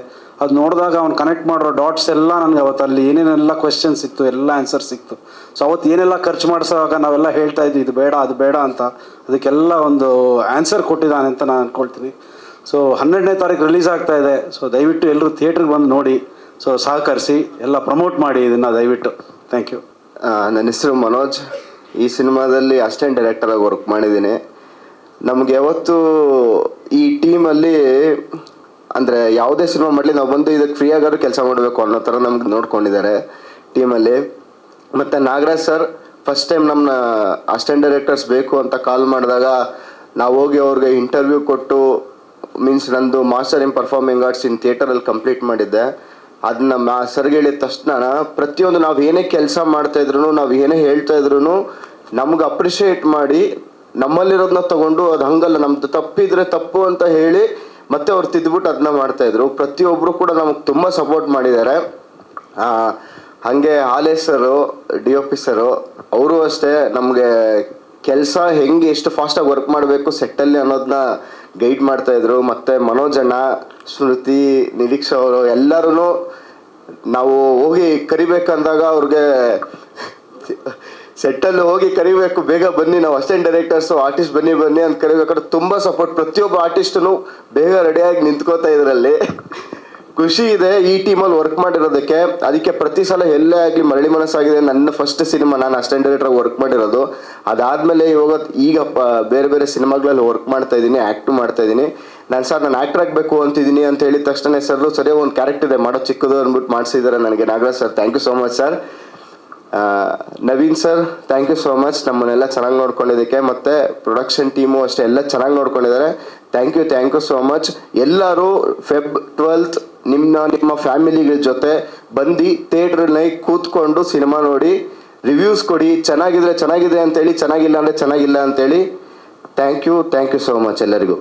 ಅದು ನೋಡಿದಾಗ ಅವ್ನು ಕನೆಕ್ಟ್ ಮಾಡಿರೋ ಡಾಟ್ಸ್ ಎಲ್ಲ ನನಗೆ ಅವತ್ತು ಅಲ್ಲಿ ಏನೇನೆಲ್ಲ ಕ್ವೆಶ್ಚನ್ಸ್ ಇತ್ತು, ಎಲ್ಲ ಆನ್ಸರ್ ಸಿಕ್ತು. ಸೊ ಅವತ್ತು ಏನೆಲ್ಲ ಖರ್ಚು ಮಾಡಿಸೋವಾಗ ನಾವೆಲ್ಲ ಹೇಳ್ತಾ ಇದ್ವಿ ಇದು ಬೇಡ ಅದು ಬೇಡ ಅಂತ, ಅದಕ್ಕೆಲ್ಲ ಒಂದು ಆನ್ಸರ್ ಕೊಟ್ಟಿದ್ದಾನೆ ಅಂತ ನಾನು ಅಂದ್ಕೊಳ್ತೀನಿ. ಸೊ 12ನೇ ತಾರೀಕು ರಿಲೀಸ್ ಆಗ್ತಾ ಇದೆ. ಸೊ ದಯವಿಟ್ಟು ಎಲ್ಲರೂ ಥಿಯೇಟ್ರಿಗೆ ಬಂದು ನೋಡಿ. ಸೊ ಸಹಕರಿಸಿ, ಎಲ್ಲ ಪ್ರಮೋಟ್ ಮಾಡಿ ಇದನ್ನು ದಯವಿಟ್ಟು. Thank you. ನನ್ನ ಹೆಸರು ಮನೋಜ್. ಈ ಸಿನಿಮಾದಲ್ಲಿ ಅಸಿಸ್ಟೆಂಟ್ ಡೈರೆಕ್ಟರಾಗಿ ವರ್ಕ್ ಮಾಡಿದ್ದೀನಿ. ನಮ್ಗೆ ಯಾವತ್ತು ಈ ಟೀಮಲ್ಲಿ ಅಂದರೆ ಯಾವುದೇ ಸಿನಿಮಾ ಮಾಡಲಿ ನಾವು ಬಂದು ಇದಕ್ಕೆ ಫ್ರೀ ಆಗಾದ್ರೂ ಕೆಲಸ ಮಾಡಬೇಕು ಅನ್ನೋ ಥರ ನಮ್ಗೆ ನೋಡ್ಕೊಂಡಿದ್ದಾರೆ ಟೀಮಲ್ಲಿ. ಮತ್ತು ನಾಗರಾಜ್ ಸರ್ ಫಸ್ಟ್ ಟೈಮ್ ನಮ್ಮನ್ನ ಅಸಿಸ್ಟೆಂಟ್ ಡೈರೆಕ್ಟರ್ಸ್ ಬೇಕು ಅಂತ ಕಾಲ್ ಮಾಡಿದಾಗ ನಾವು ಹೋಗಿ ಅವ್ರಿಗೆ ಇಂಟರ್ವ್ಯೂ ಕೊಟ್ಟು ಮೀನ್ಸ್ ನಂದು master in performing arts in ಥಿಯೇಟರಲ್ಲಿ ಕಂಪ್ಲೀಟ್ ಮಾಡಿದ್ದೆ. ಅದನ್ನ ಸರ್ಗೆ ಹೇಳಿದ ತಕ್ಷಣ ಪ್ರತಿಯೊಂದು ನಾವು ಏನೇ ಕೆಲಸ ಮಾಡ್ತಾಯಿದ್ರು, ನಾವು ಏನೇ ಹೇಳ್ತಾ ಇದ್ರು ನಮ್ಗೆ ಅಪ್ರಿಷಿಯೇಟ್ ಮಾಡಿ ನಮ್ಮಲ್ಲಿರೋದನ್ನ ತೊಗೊಂಡು ಅದು ಹಂಗಲ್ಲ, ನಮ್ಮದು ತಪ್ಪಿದ್ರೆ ತಪ್ಪು ಅಂತ ಹೇಳಿ ಮತ್ತೆ ಅವ್ರು ತಿದ್ದುಬಿಟ್ಟು ಅದನ್ನ ಮಾಡ್ತಾಯಿದ್ರು. ಪ್ರತಿಯೊಬ್ಬರು ಕೂಡ ನಮಗೆ ತುಂಬ ಸಪೋರ್ಟ್ ಮಾಡಿದ್ದಾರೆ. ಹಾಗೆ ಹಾಲೇಶ್ ಸರು DOP ಸರು ಅವರು ಅಷ್ಟೇ ನಮಗೆ ಕೆಲಸ ಹೆಂಗೆ ಎಷ್ಟು ಫಾಸ್ಟಾಗಿ ವರ್ಕ್ ಮಾಡಬೇಕು ಸೆಟ್ಟಲ್ಲಿ ಅನ್ನೋದನ್ನ ಗೈಡ್ ಮಾಡ್ತಾಯಿದ್ರು. ಮತ್ತು ಮನೋಜ್ ಅಣ್ಣ, ಸ್ಮೃತಿ, ನಿರೀಕ್ಷಾ ಅವರು ಎಲ್ಲರೂ ನಾವು ಹೋಗಿ ಕರಿಬೇಕಂದಾಗ ಅವ್ರಿಗೆ ಸೆಟ್ಟಲ್ಲಿ ಹೋಗಿ ಕರಿಬೇಕು, ಬೇಗ ಬನ್ನಿ, ನಾವು ಅಸಿಸ್ಟೆಂಟ್ ಡೈರೆಕ್ಟರ್ಸು ಆರ್ಟಿಸ್ಟ್ ಬನ್ನಿ ಅಂತ ಕರಿಬೇಕಾದ್ರೆ ತುಂಬ ಸಪೋರ್ಟ್. ಪ್ರತಿಯೊಬ್ಬ ಆರ್ಟಿಸ್ಟೂ ಬೇಗ ರೆಡಿಯಾಗಿ ನಿಂತ್ಕೋತಾ ಇದರಲ್ಲಿ ಖುಷಿ ಇದೆ ಈ ಟೀಮಲ್ಲಿ ವರ್ಕ್ ಮಾಡಿರೋದಕ್ಕೆ. ಅದಕ್ಕೆ ಪ್ರತಿ ಸಲ ಎಲ್ಲೇ ಆಗಲಿ ಮರಳಿ ಮನಸ್ಸಾಗಿದೆ ನನ್ನ ಫಸ್ಟ್ ಸಿನಿಮಾ, ನಾನು ಅಸಿಸ್ಟೆಂಟ್ ಡೈರೆಕ್ಟರ್ ವರ್ಕ್ ಮಾಡಿರೋದು. ಅದಾದಮೇಲೆ ಈಗ ಬೇರೆ ಬೇರೆ ಸಿನಿಮಾಗಳಲ್ಲಿ ವರ್ಕ್ ಮಾಡ್ತಾ ಇದ್ದೀನಿ, ಆ್ಯಕ್ಟು ಮಾಡ್ತಾ ಇದ್ದೀನಿ. ನಾನು ಆ್ಯಕ್ಟರ್ ಆಗಬೇಕು ಅಂತಿದ್ದೀನಿ ಅಂತ ಹೇಳಿದ ತಕ್ಷಣ ಸರಿ ಒಂದು ಕ್ಯಾರೆಕ್ಟರ್ ಇದೆ ಮಾಡೋ ಚಿಕ್ಕದು ಅಂದ್ಬಿಟ್ಟು ಮಾಡಿಸಿದ್ದಾರೆ ನನಗೆ Nagaraj sir. Thank you so much sir. Naveen sir thank you so much ನಮ್ಮನ್ನೆಲ್ಲ ಚೆನ್ನಾಗಿ ನೋಡ್ಕೊಂಡಿದ್ದಕ್ಕೆ. ಮತ್ತು ಪ್ರೊಡಕ್ಷನ್ ಟೀಮು ಅಷ್ಟೇ ಎಲ್ಲ ಚೆನ್ನಾಗಿ ನೋಡ್ಕೊಂಡಿದ್ದಾರೆ. Thank you so much. ಎಲ್ಲರೂ Feb 12th ನಿಮ್ಮ ಫ್ಯಾಮಿಲಿಗಳ ಜೊತೆ ಬಂದು ಥಿಯೇಟ್ರಲ್ಲಿ ಕೂತ್ಕೊಂಡು ಸಿನಿಮಾ ನೋಡಿ ರಿವ್ಯೂಸ್ ಕೊಡಿ. ಚೆನ್ನಾಗಿದೆ ಅಂತೇಳಿ, ಚೆನ್ನಾಗಿಲ್ಲ ಅಂದರೆ ಚೆನ್ನಾಗಿಲ್ಲ ಅಂತೇಳಿ. ಥ್ಯಾಂಕ್ ಯು ಸೋ ಮಚ್ ಎಲ್ಲರಿಗೂ.